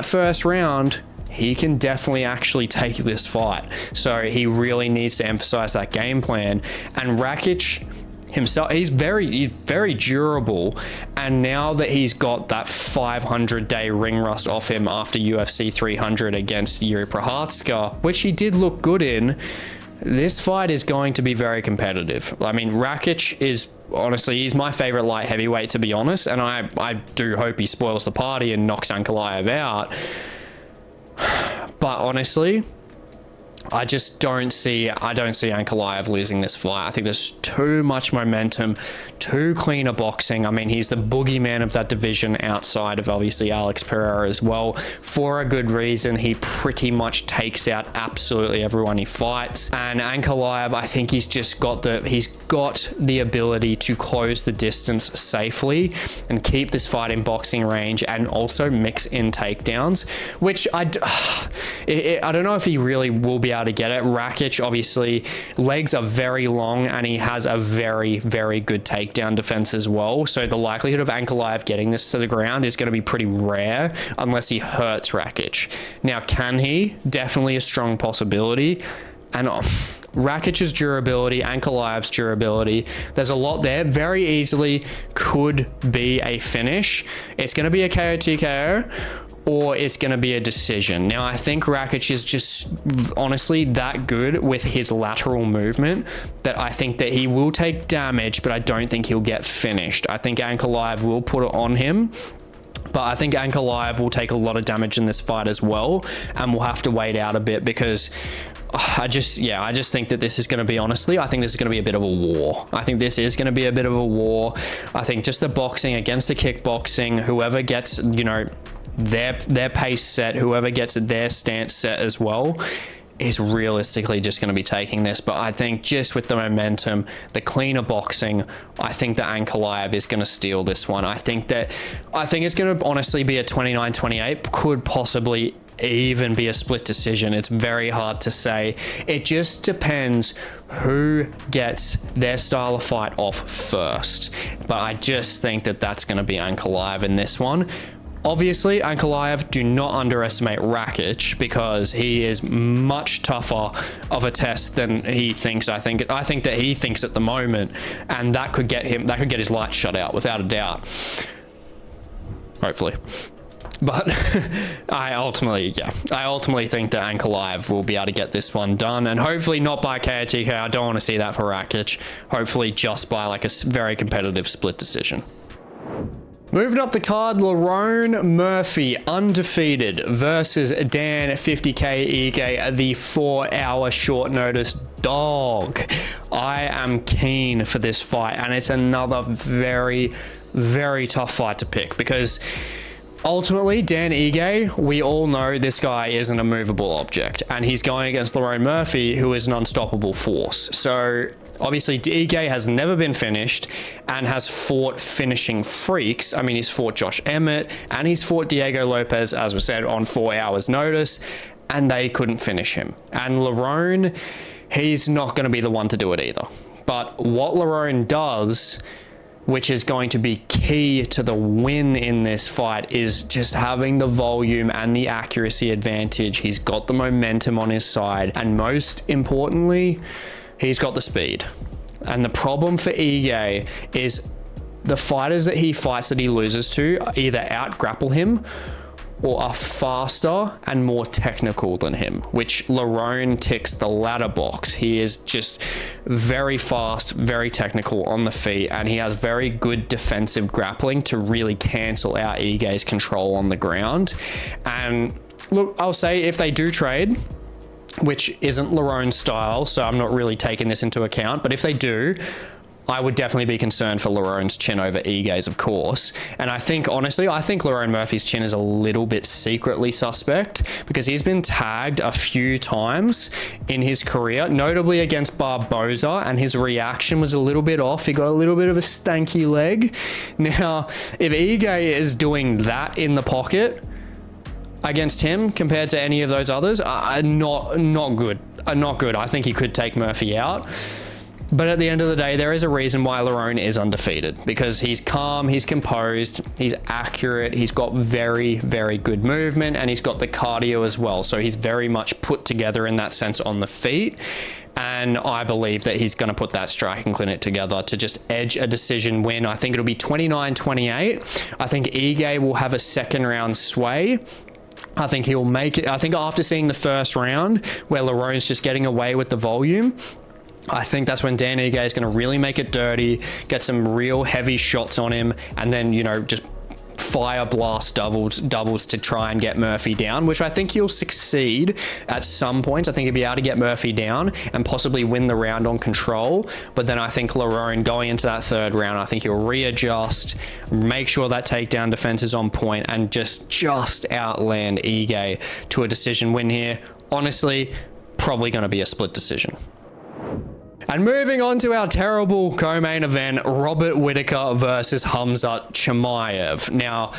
first round, he can definitely actually take this fight. So he really needs to emphasize that game plan. And Rakic himself, he's very durable, and now that he's got that 500-day ring rust off him after UFC 300 against Yuri Prochazka, which he did look good in, this fight is going to be very competitive. I mean, Rakic is honestly, he's my favorite light heavyweight, to be honest, and I do hope he spoils the party and knocks Ankalaev out. But honestly, I don't see Ankalaev losing this fight. I think there's too much momentum, too clean a boxing. I mean, he's the boogeyman of that division outside of obviously Alex Pereira as well. For a good reason, he pretty much takes out absolutely everyone he fights. And Ankalaev, I think he's got the ability to close the distance safely and keep this fight in boxing range, and also mix in takedowns, which I don't know if he really will be able to get it. Rakic, obviously, legs are very long, and he has a very, very good takedown defense as well. So the likelihood of Ankalaev getting this to the ground is going to be pretty rare unless he hurts Rakic. Now, can he? Definitely a strong possibility. And Rakic's durability, Ankalaev's durability, there's a lot there. Very easily could be a finish. It's going to be a KO TKO, or it's going to be a decision. Now, I think Rakic is just honestly that good with his lateral movement that I think that he will take damage, but I don't think he'll get finished. I think Ankalaev will put it on him, but I think Ankalaev will take a lot of damage in this fight as well, and we'll have to wait out a bit, because I just think that this is going to be, honestly, I think this is going to be a bit of a war. I think this is going to be a bit of a war. I think just the boxing against the kickboxing, whoever gets, their pace set, whoever gets their stance set as well, is realistically just going to be taking this. But I think just with the momentum, the cleaner boxing, I think that Ankalaev is going to steal this one. I think it's going to honestly be a 29-28, could possibly even be a split decision. It's very hard to say. It just depends who gets their style of fight off first. But I just think that that's going to be Ankalaev in this one. Obviously, Ankalaev, do not underestimate Rakic, because he is much tougher of a test than he thinks. I think that he thinks at the moment, and that could get his lights shut out without a doubt. Hopefully. But I ultimately think that Ankalaev will be able to get this one done, and hopefully not by KOTK. I don't want to see that for Rakic. Hopefully just by like a very competitive split decision. Moving up the card, Lerone Murphy, undefeated, versus Dan 50K Ige, the 4-hour short notice dog. I am keen for this fight, and it's another very, very tough fight to pick because ultimately, Dan Ige, we all know this guy is an immovable object, and he's going against Lerone Murphy, who is an unstoppable force. So obviously, Ige has never been finished and has fought finishing freaks. I mean, he's fought Josh Emmett and he's fought Diego Lopez, as we said, on 4 hours notice, and they couldn't finish him. And Lerone, he's not going to be the one to do it either. But what Lerone does, which is going to be key to the win in this fight, is just having the volume and the accuracy advantage. He's got the momentum on his side, and most importantly, he's got the speed. And the problem for Ige is the fighters that he fights that he loses to either out-grapple him or are faster and more technical than him, which Lerone ticks the latter box. He is just very fast, very technical on the feet, and he has very good defensive grappling to really cancel out Ige's control on the ground. And look, I'll say if they do trade, which isn't Lerone's style, so I'm not really taking this into account, but if they do, I would definitely be concerned for Lerone's chin over Ige's, of course. And I think, honestly, I think Lerone Murphy's chin is a little bit secretly suspect because he's been tagged a few times in his career, notably against Barboza, and his reaction was a little bit off. He got a little bit of a stanky leg. Now, if Ige is doing that in the pocket against him compared to any of those others, not good. Not good. I think he could take Murphy out. But at the end of the day, there is a reason why Lerone is undefeated, because he's calm, he's composed, he's accurate, he's got very, very good movement, and he's got the cardio as well. So he's very much put together in that sense on the feet. And I believe that he's going to put that striking clinic together to just edge a decision win. I think it'll be 29-28. I think Ige will have a second round sway. I think he'll make it. I think after seeing the first round where Lerone's just getting away with the volume, I think that's when Dan Ige is going to really make it dirty, get some real heavy shots on him, and then, you know, just fire blast doubles to try and get Murphy down, which I think he'll succeed at some points. I think he'll be able to get Murphy down and possibly win the round on control. But then I think Lerone going into that third round, I think he'll readjust, make sure that takedown defense is on point, and just outland Ige to a decision win here. Honestly, probably going to be a split decision. And moving on to our terrible co-main event, Robert Whittaker versus Khamzat Chimaev. Now,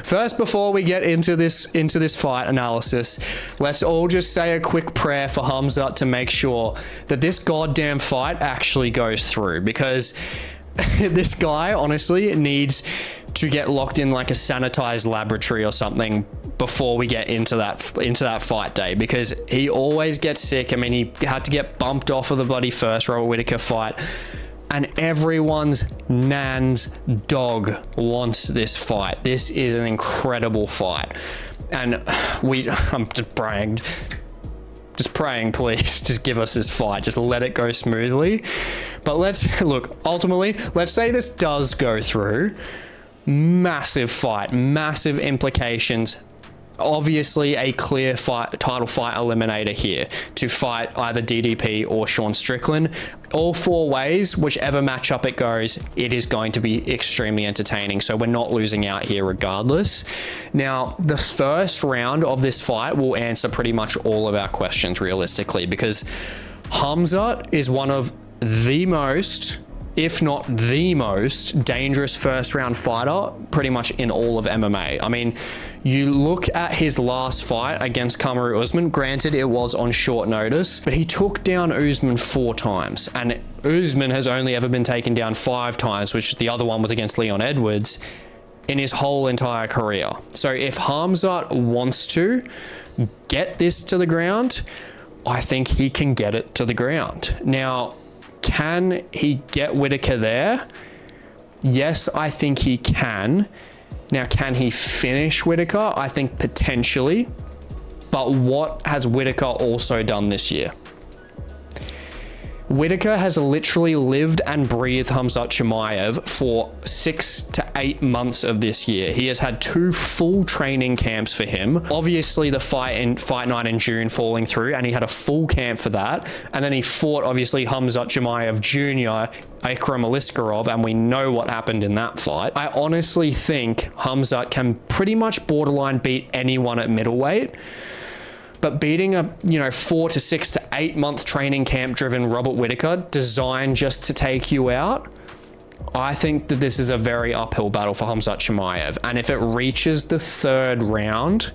first, before we get into this fight analysis, let's all just say a quick prayer for Khamzat to make sure that this goddamn fight actually goes through, because this guy honestly needs to get locked in like a sanitized laboratory or something before we get into that fight day, because he always gets sick. I mean, he had to get bumped off of the bloody first Robert Whittaker fight, and everyone's nan's dog wants this fight. This is an incredible fight, and I'm just praying, please, just give us this fight. Just let it go smoothly. But ultimately, let's say this does go through. Massive fight, massive implications. Obviously a clear title fight eliminator here to fight either DDP or Sean Strickland. All four ways, whichever matchup it goes, it is going to be extremely entertaining. So we're not losing out here regardless. Now, the first round of this fight will answer pretty much all of our questions realistically, because Khamzat is one of the most, if not the most, dangerous first round fighter pretty much in all of MMA. I mean, you look at his last fight against Kamaru Usman, granted it was on short notice, but he took down Usman 4 times, and Usman has only ever been taken down 5 times, which the other one was against Leon Edwards, in his whole entire career. So if Khamzat wants to get this to the ground, I think he can get it to the ground. Now, can he get Whittaker there? Yes, I think he can. Now, can he finish Whittaker? I think potentially. But what has Whittaker also done this year? Whittaker has literally lived and breathed Khamzat Chimaev for 6 to 8 months of this year. He has had 2 full training camps for him. Obviously the fight night in June falling through, and he had a full camp for that. And then he fought obviously Khamzat Chimaev Jr., Ikram Aliskerov, and we know what happened in that fight. I honestly think Khamzat can pretty much borderline beat anyone at middleweight. But beating a 4 to 6 to 8 month training camp driven Robert Whittaker designed just to take you out, I think that this is a very uphill battle for Khamzat Chimaev. And if it reaches the 3rd round,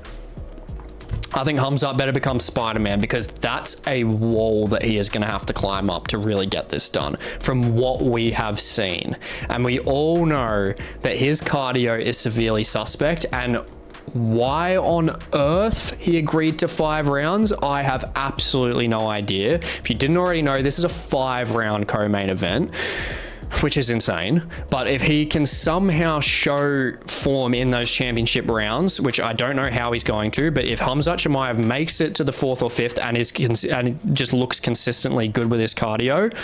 I think Khamzat better become Spider-Man, because that's a wall that he is going to have to climb up to really get this done from what we have seen. And we all know that his cardio is severely suspect, and why on earth he agreed to 5 rounds, I have absolutely no idea. If you didn't already know, this is a 5-round co-main event, which is insane. But if he can somehow show form in those championship rounds, which I don't know how he's going to, but if Khamzat Chimaev makes it to the 4th or 5th and just looks consistently good with his cardio,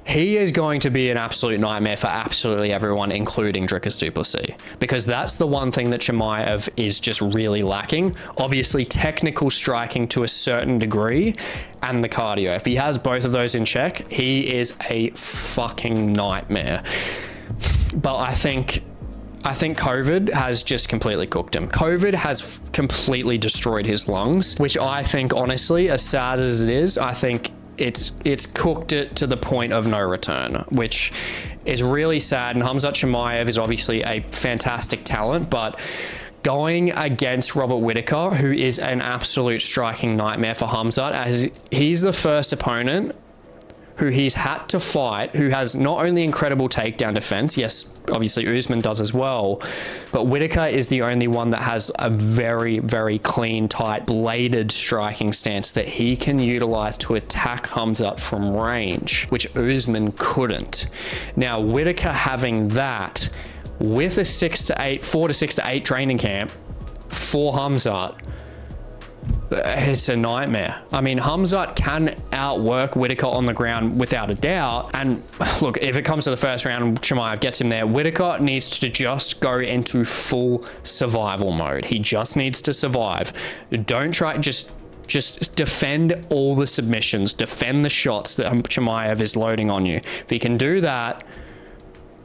he is going to be an absolute nightmare for absolutely everyone, including Dricus du Plessis, because that's the one thing that Chimaev is just really lacking. Obviously, technical striking to a certain degree, and the cardio. If he has both of those in check, he is a fucking nightmare. But I think COVID has just completely cooked him. COVID has completely destroyed his lungs, which I think, honestly, as sad as it is, I think it's cooked it to the point of no return, which is really sad. And Khamzat Chimaev is obviously a fantastic talent, but going against Robert Whittaker, who is an absolute striking nightmare for Khamzat, as he's the first opponent who he's had to fight, who has not only incredible takedown defense, yes, obviously Usman does as well, but Whittaker is the only one that has a very, very clean, tight, bladed striking stance that he can utilize to attack Khamzat from range, which Usman couldn't. Now, Whittaker having that with a 4 to 6 to 8 training camp for Khamzat, it's a nightmare. I mean, Khamzat can outwork Whittaker on the ground without a doubt. And look, if it comes to the 1st round, Chimaev gets him there. Whittaker needs to just go into full survival mode. He just needs to survive. Don't try, just defend all the submissions, defend the shots that Chimaev is loading on you. If he can do that,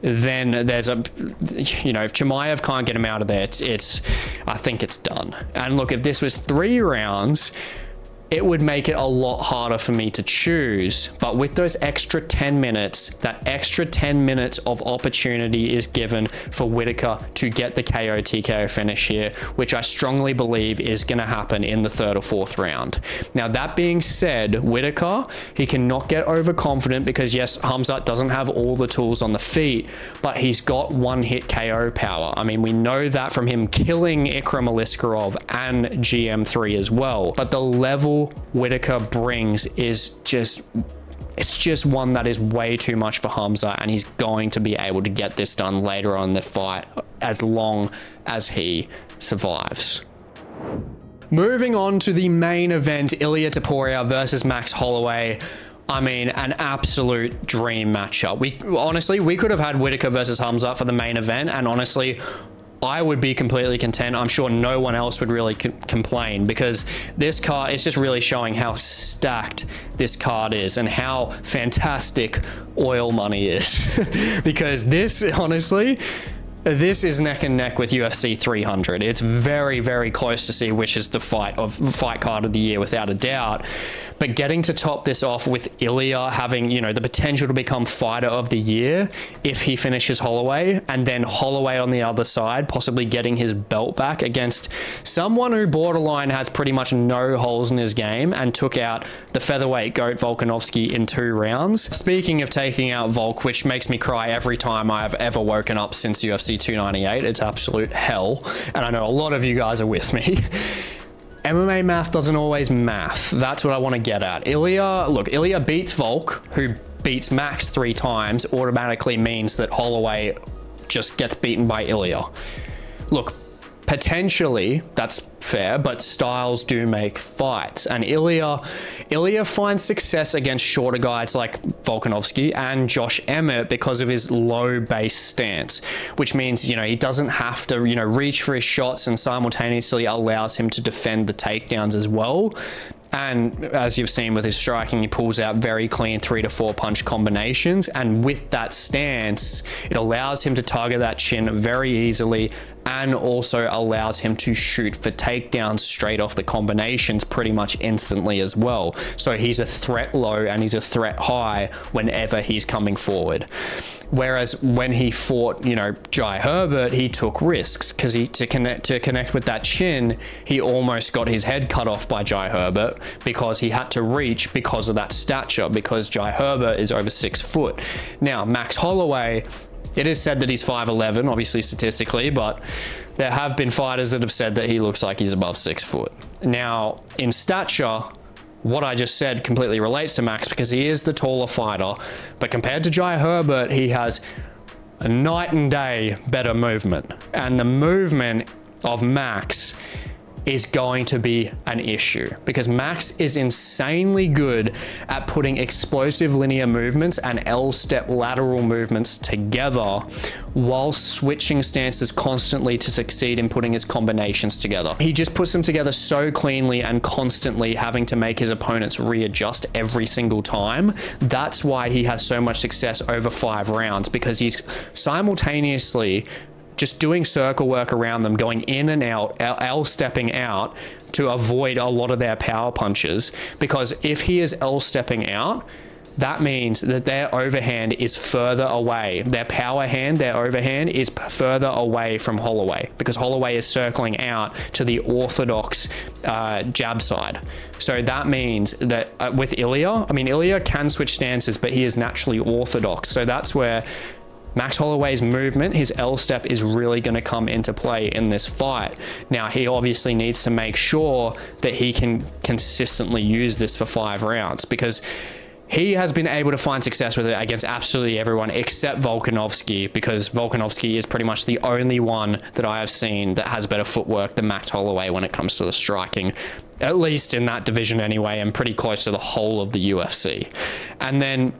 then there's if Chimaev can't get him out of there, I think it's done. And look, if this was 3 rounds, it would make it a lot harder for me to choose. But with those extra 10 minutes, that extra 10 minutes of opportunity is given for Whittaker to get the KO TKO finish here, which I strongly believe is going to happen in the 3rd or 4th round. Now, that being said, Whittaker, he cannot get overconfident, because yes, Khamzat doesn't have all the tools on the feet, but he's got one-hit KO power. I mean, we know that from him killing Ikram Aliskerov and GM3 as well. But the level Whittaker brings is just one that is way too much for Khamzat, and he's going to be able to get this done later on in the fight as long as he survives. Moving on to the main event, Ilia Topuria versus Max Holloway. I mean, an absolute dream matchup. We could have had Whittaker versus Khamzat for the main event, and honestly, I would be completely content. I'm sure no one else would really complain, because this card is just really showing how stacked this card is and how fantastic oil money is. Because this, honestly, this is neck and neck with UFC 300. It's very, very close to see which is the fight card of the year, without a doubt. But getting to top this off with Ilia having, the potential to become fighter of the year if he finishes Holloway, and then Holloway on the other side, possibly getting his belt back against someone who borderline has pretty much no holes in his game and took out the featherweight GOAT Volkanovski in 2 rounds. Speaking of taking out Volk, which makes me cry every time I have ever woken up since UFC 298, it's absolute hell. And I know a lot of you guys are with me. MMA math doesn't always math. That's what I want to get at. Ilia beats Volk, who beats Max 3 times, automatically means that Holloway just gets beaten by Ilia. Look, potentially, that's fair, but styles do make fights. And Ilia finds success against shorter guys like Volkanovski and Josh Emmett because of his low base stance, which means, you know, he doesn't have to, you know, reach for his shots, and simultaneously allows him to defend the takedowns as well. And as you've seen with his striking, he pulls out very clean 3 to 4 punch combinations. And with that stance, it allows him to target that chin very easily, and also allows him to shoot for takedowns straight off the combinations pretty much instantly as well. So he's a threat low and he's a threat high whenever he's coming forward. Whereas when he fought, you know, Jai Herbert, he took risks because to connect with that chin, he almost got his head cut off by Jai Herbert because he had to reach because of that stature, because Jai Herbert is over 6 foot. Now, Max Holloway, it is said that he's 5'11", obviously statistically, but there have been fighters that have said that he looks like he's above 6 foot. Now, in stature, what I just said completely relates to Max because he is the taller fighter, but compared to Jai Herbert, he has a night and day better movement. And the movement of Max is going to be an issue because Max is insanely good at putting explosive linear movements and L-step lateral movements together while switching stances constantly to succeed in putting his combinations together. He just puts them together so cleanly and constantly having to make his opponents readjust every single time. That's why he has so much success over 5 rounds, because he's simultaneously just doing circle work around them, going in and out, L-stepping out to avoid a lot of their power punches. Because if he is L-stepping out, that means that their overhand is further away. Their power hand, their overhand is further away from Holloway, because Holloway is circling out to the orthodox jab side. So that means that with Ilia, I mean, Ilia can switch stances, but he is naturally orthodox. So that's where Max Holloway's movement, his L-step, is really going to come into play in this fight. Now, he obviously needs to make sure that he can consistently use this for 5 rounds, because he has been able to find success with it against absolutely everyone except Volkanovski, because Volkanovski is pretty much the only one that I have seen that has better footwork than Max Holloway when it comes to the striking, at least in that division anyway, and pretty close to the whole of the UFC. And then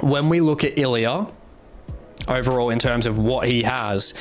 when we look at Ilia, overall, in terms of what he has,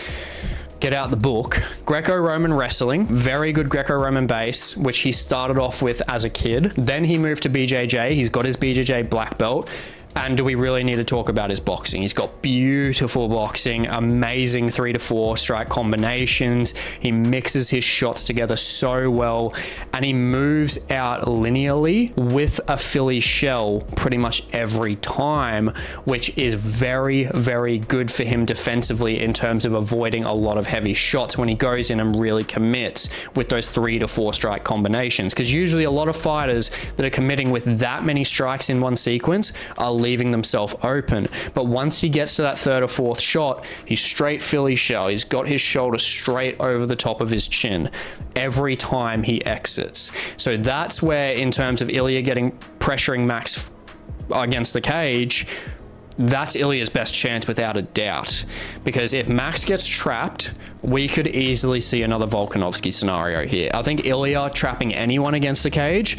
get out the book. Greco-Roman wrestling, very good Greco-Roman base, which he started off with as a kid. Then he moved to BJJ. He's got his BJJ black belt. And do we really need to talk about his boxing? He's got beautiful boxing, amazing 3 to 4 strike combinations. He mixes his shots together so well, and he moves out linearly with a Philly shell pretty much every time, which is very, very good for him defensively in terms of avoiding a lot of heavy shots when he goes in and really commits with those 3 to 4 strike combinations. Because usually a lot of fighters that are committing with that many strikes in one sequence are leaving themselves open. But once he gets to that 3rd or 4th shot, he's straight Philly shell. He's got his shoulder straight over the top of his chin every time he exits. So that's where, in terms of Ilia pressuring Max against the cage, that's Ilia's best chance without a doubt. Because if Max gets trapped, we could easily see another Volkanovski scenario here. I think Ilia trapping anyone against the cage,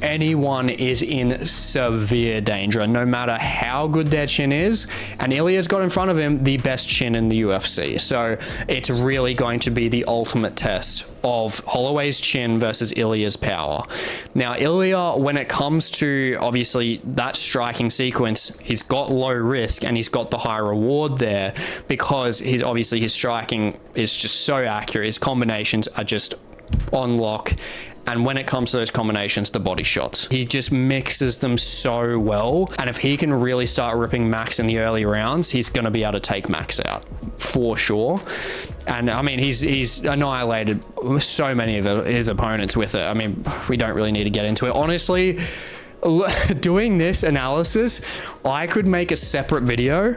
anyone is in severe danger, no matter how good their chin is. And Ilia's got in front of him the best chin in the UFC. So it's really going to be the ultimate test of Holloway's chin versus Ilia's power. Now, Ilia, when it comes to obviously that striking sequence, he's got low risk and he's got the high reward there, because his striking is just so accurate. His combinations are just on lock. And when it comes to those combinations, the body shots, he just mixes them so well. And if he can really start ripping Max in the early rounds, he's going to be able to take Max out for sure. And I mean, he's annihilated so many of his opponents with it. I mean, we don't really need to get into it. Honestly, doing this analysis, I could make a separate video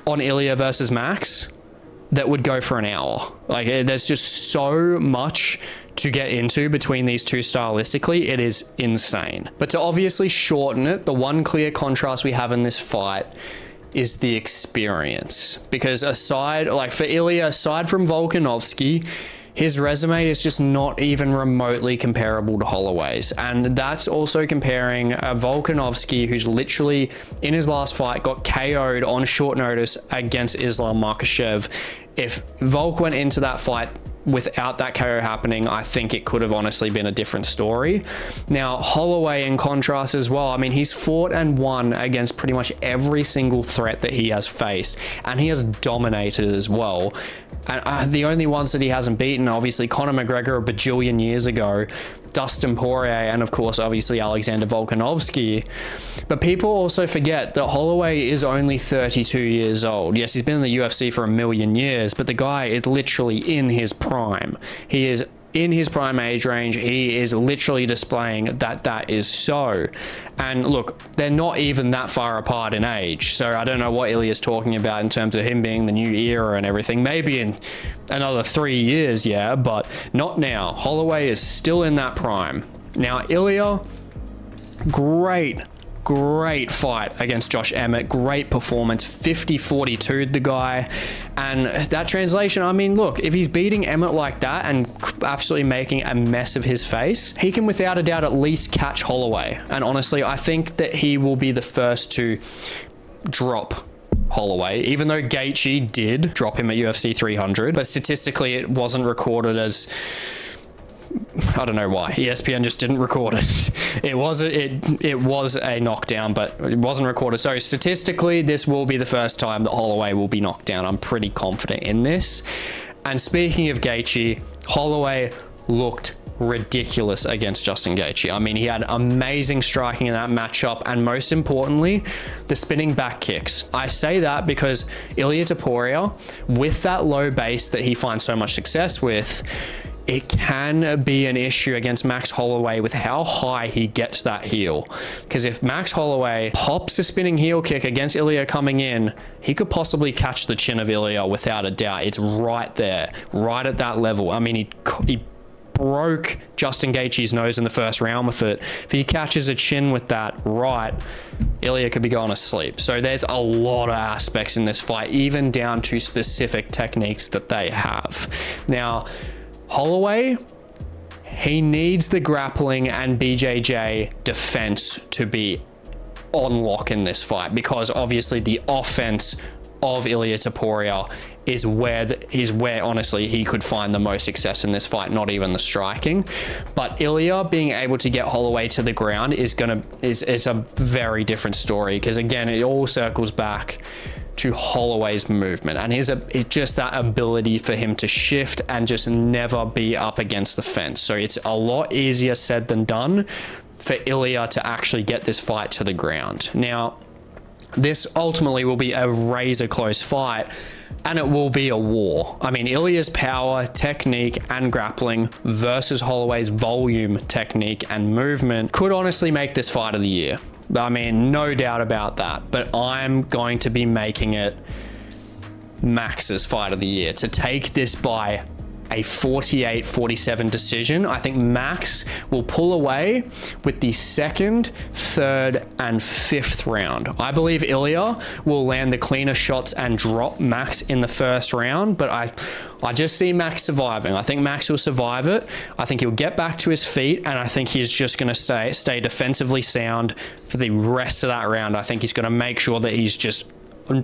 on Ilia versus Max that would go for an hour. Like, there's just so much to get into between these two stylistically. It is insane. But to obviously shorten it, the one clear contrast we have in this fight is the experience. Because aside, like for Ilia, aside from Volkanovski, his resume is just not even remotely comparable to Holloway's. And that's also comparing a Volkanovski who's literally in his last fight got KO'd on short notice against Islam Makhachev. If Volk went into that fight without that KO happening, I think it could have honestly been a different story. Now, Holloway in contrast as well, I mean, he's fought and won against pretty much every single threat that he has faced, and he has dominated as well. And the only ones that he hasn't beaten, obviously Conor McGregor a bajillion years ago, Dustin Poirier, and of course, obviously Alexander Volkanovski. But people also forget that Holloway is only 32 years old. Yes, he's been in the UFC for a million years, but the guy is literally in his prime. He is in his prime age range. He is literally displaying that is so. And look, they're not even that far apart in age. So I don't know what Ilia's talking about in terms of him being the new era and everything. Maybe in another 3 years, yeah, but not now. Holloway is still in that prime. Now, Ilia, great fight against Josh Emmett. Great performance. 50-42'd the guy. And that translation, I mean, look, if he's beating Emmett like that and absolutely making a mess of his face, he can without a doubt at least catch Holloway. And honestly, I think that he will be the first to drop Holloway, even though Gaethje did drop him at UFC 300. But statistically, it wasn't recorded as... I don't know why. ESPN just didn't record it. It was a knockdown, but it wasn't recorded. So statistically, this will be the first time that Holloway will be knocked down. I'm pretty confident in this. And speaking of Gaethje, Holloway looked ridiculous against Justin Gaethje. I mean, he had amazing striking in that matchup, and most importantly, the spinning back kicks. I say that because Ilia Topuria, with that low base that he finds so much success with, it can be an issue against Max Holloway with how high he gets that heel. Because if Max Holloway pops a spinning heel kick against Ilia coming in, he could possibly catch the chin of Ilia without a doubt. It's right there, right at that level. I mean, he broke Justin Gaethje's nose in the first round with it. If he catches a chin with that right, Ilia could be going to sleep. So there's a lot of aspects in this fight, even down to specific techniques that they have. Now, Holloway, he needs the grappling and BJJ defense to be on lock in this fight, because obviously the offense of Ilia Topuria is where honestly he could find the most success in this fight, not even the striking. But Ilia being able to get Holloway to the ground is a very different story, because again, it all circles back to Holloway's movement, and it's just that ability for him to shift and just never be up against the fence. So it's a lot easier said than done for Ilia to actually get this fight to the ground. Now, this ultimately will be a razor close fight, and it will be a war. I mean, Ilia's power, technique, and grappling versus Holloway's volume, technique, and movement could honestly make this fight of the year. I mean, no doubt about that. But I'm going to be making it Max's fight of the year to take this by a 48-47 decision. I think Max will pull away with the second, third, and fifth round. I believe Ilia will land the cleaner shots and drop Max in the first round, but I just see Max surviving. I think Max will survive it. I think he'll get back to his feet, and I think he's just going to stay defensively sound for the rest of that round. I think he's going to make sure that he's just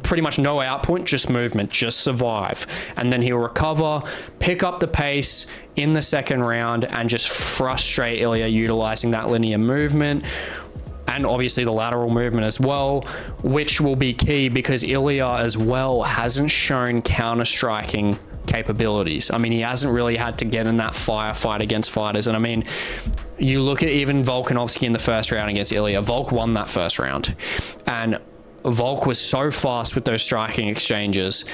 pretty much no outpoint, just movement, just survive. And then he'll recover, pick up the pace in the second round, and just frustrate Ilia utilizing that linear movement. And obviously the lateral movement as well, which will be key because Ilia as well hasn't shown counter-striking capabilities. I mean, he hasn't really had to get in that firefight against fighters. And I mean, you look at even Volkanovski in the first round against Ilia. Volk won that first round. And Volk was so fast with those striking exchanges,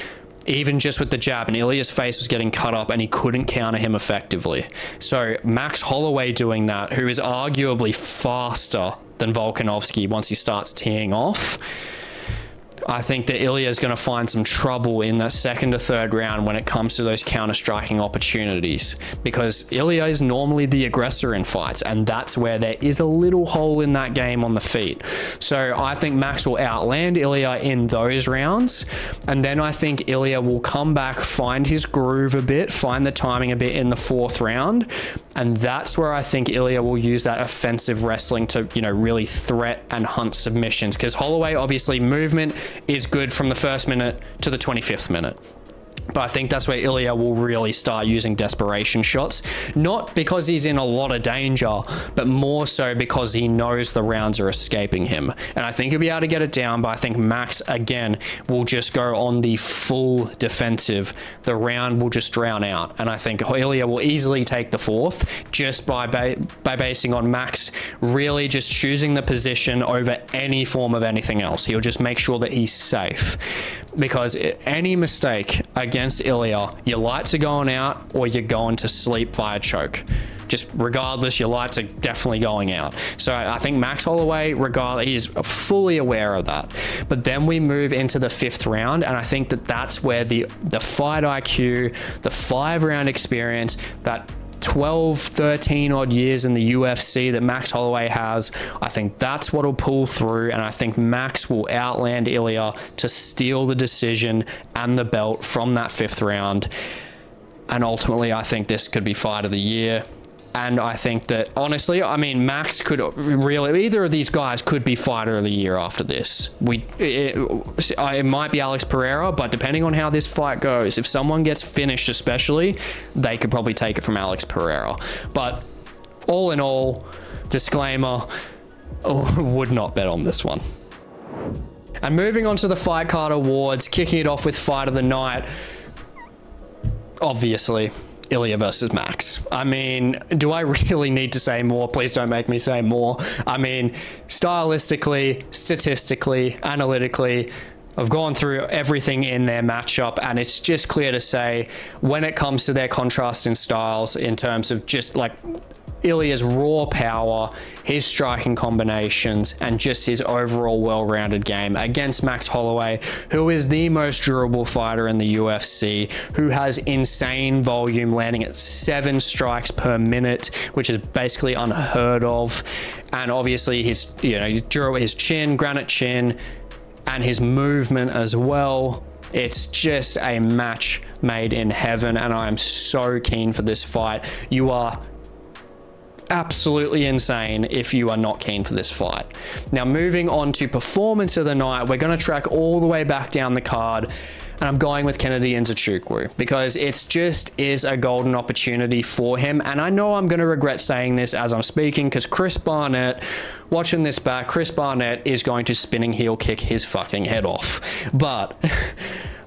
even just with the jab, and Ilia's face was getting cut up and he couldn't counter him effectively. So Max Holloway doing that, who is arguably faster than Volkanovski once he starts teeing off, I think that Ilia is going to find some trouble in the second or third round when it comes to those counter-striking opportunities, because Ilia is normally the aggressor in fights, and that's where there is a little hole in that game on the feet. So I think Max will outland Ilia in those rounds, and then I think Ilia will come back, find his groove a bit, find the timing a bit in the fourth round, and that's where I think Ilia will use that offensive wrestling to, you know, really threat and hunt submissions, because Holloway, obviously, movement is good from the first minute to the 25th minute. But I think that's where Ilia will really start using desperation shots, not because he's in a lot of danger, but more so because he knows the rounds are escaping him. And I think he'll be able to get it down, but I think Max, again, will just go on the full defensive. The round will just drown out. And I think Ilia will easily take the fourth just by basing on Max really just choosing the position over any form of anything else. He'll just make sure that he's safe. Because any mistake against Ilia, your lights are going out or you're going to sleep via choke. Just regardless, your lights are definitely going out. So I think Max Holloway, regardless, he's fully aware of that. But then we move into the fifth round, and I think that that's where the fight IQ, the 5-round experience, that 12, 13 odd years in the UFC that Max Holloway has, I think that's what will pull through, and I think Max will outland Ilia to steal the decision and the belt from that fifth round. And ultimately, I think this could be fight of the year. And I think that, honestly, I mean, Max could really, either of these guys could be fighter of the year after this. It might be Alex Pereira, but depending on how this fight goes, if someone gets finished especially, they could probably take it from Alex Pereira. But all in all, disclaimer, would not bet on this one. And moving on to the Fight Card Awards, kicking it off with Fight of the Night, obviously, Ilia versus Max. I mean, do I really need to say more? Please don't make me say more. I mean, stylistically, statistically, analytically, I've gone through everything in their matchup, and it's just clear to say when it comes to their contrast in styles, in terms of just like Ilia's raw power, his striking combinations, and just his overall well-rounded game against Max Holloway, who is the most durable fighter in the UFC, who has insane volume, landing at 7 strikes per minute, which is basically unheard of. And obviously his, his chin, granite chin, and his movement as well. It's just a match made in heaven, and I am so keen for this fight. You are absolutely insane if you are not keen for this fight. Now, moving on to performance of the night, we're going to track all the way back down the card, and I'm going with Kennedy Nzechukwu because it just is a golden opportunity for him. And I know I'm going to regret saying this as I'm speaking, because Chris Barnett, watching this back, Chris Barnett is going to spinning heel kick his fucking head off. But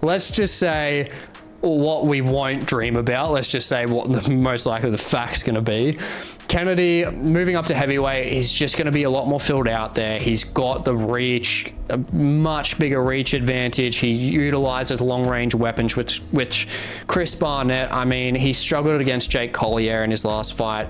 let's just say what we won't dream about. Let's just say what the most likely the fact's going to be. Kennedy, moving up to heavyweight, he's just going to be a lot more filled out there. He's got the reach, a much bigger reach advantage. He utilizes long-range weapons, which Chris Barnett, I mean, he struggled against Jake Collier in his last fight.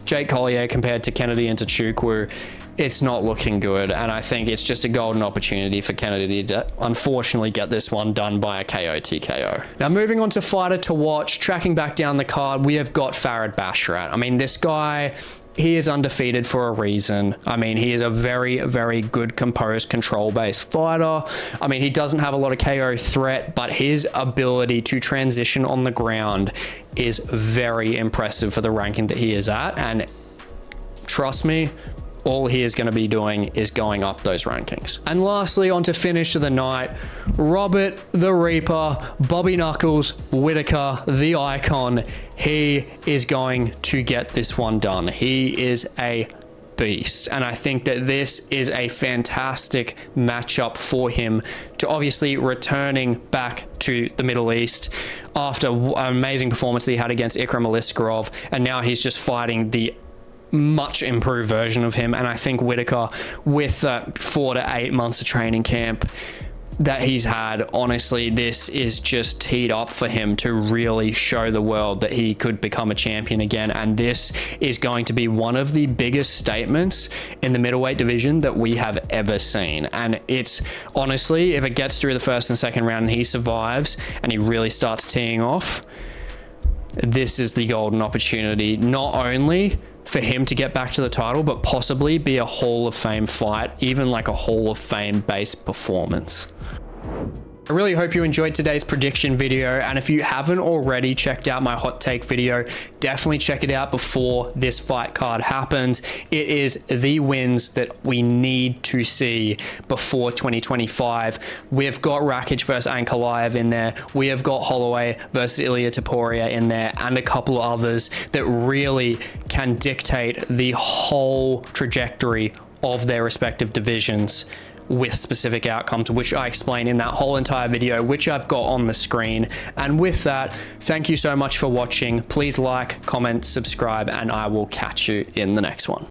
Jake Collier compared to Kennedy Nzechukwu, it's not looking good, and I think it's just a golden opportunity for Kennedy to unfortunately get this one done by a KO TKO. Now, moving on to fighter to watch, tracking back down the card, we have got Farid Basharat. I mean, this guy, he is undefeated for a reason. I mean, he is a very, very good, composed, control-based fighter. I mean, he doesn't have a lot of KO threat, but his ability to transition on the ground is very impressive for the ranking that he is at, and trust me, all he is going to be doing is going up those rankings. And lastly, on to finish of the night, Robert the Reaper, Bobby Knuckles, Whittaker, the icon. He is going to get this one done. He is a beast, and I think that this is a fantastic matchup for him to obviously returning back to the Middle East after an amazing performance that he had against Ikram Aliskerov, and now he's just fighting the much improved version of him. And I think Whittaker, with 4 to 8 months of training camp, that he's had, honestly, this is just teed up for him to really show the world that he could become a champion again. And this is going to be one of the biggest statements in the middleweight division that we have ever seen. And it's honestly, if it gets through the first and second round and he survives and he really starts teeing off, this is the golden opportunity, not only for him to get back to the title, but possibly be a Hall of Fame fight, even like a Hall of Fame based performance. I really hope you enjoyed today's prediction video, and if you haven't already checked out my hot take video, definitely check it out before this fight card happens. It is the wins that we need to see before 2025. We've got Rakic versus Ankalaev in there. We have got Holloway versus Ilia Topuria in there, and a couple of others that really can dictate the whole trajectory of their respective divisions with specific outcomes, which I explain in that whole entire video, which I've got on the screen. And with that, thank you so much for watching. Please like, comment, subscribe, and I will catch you in the next one.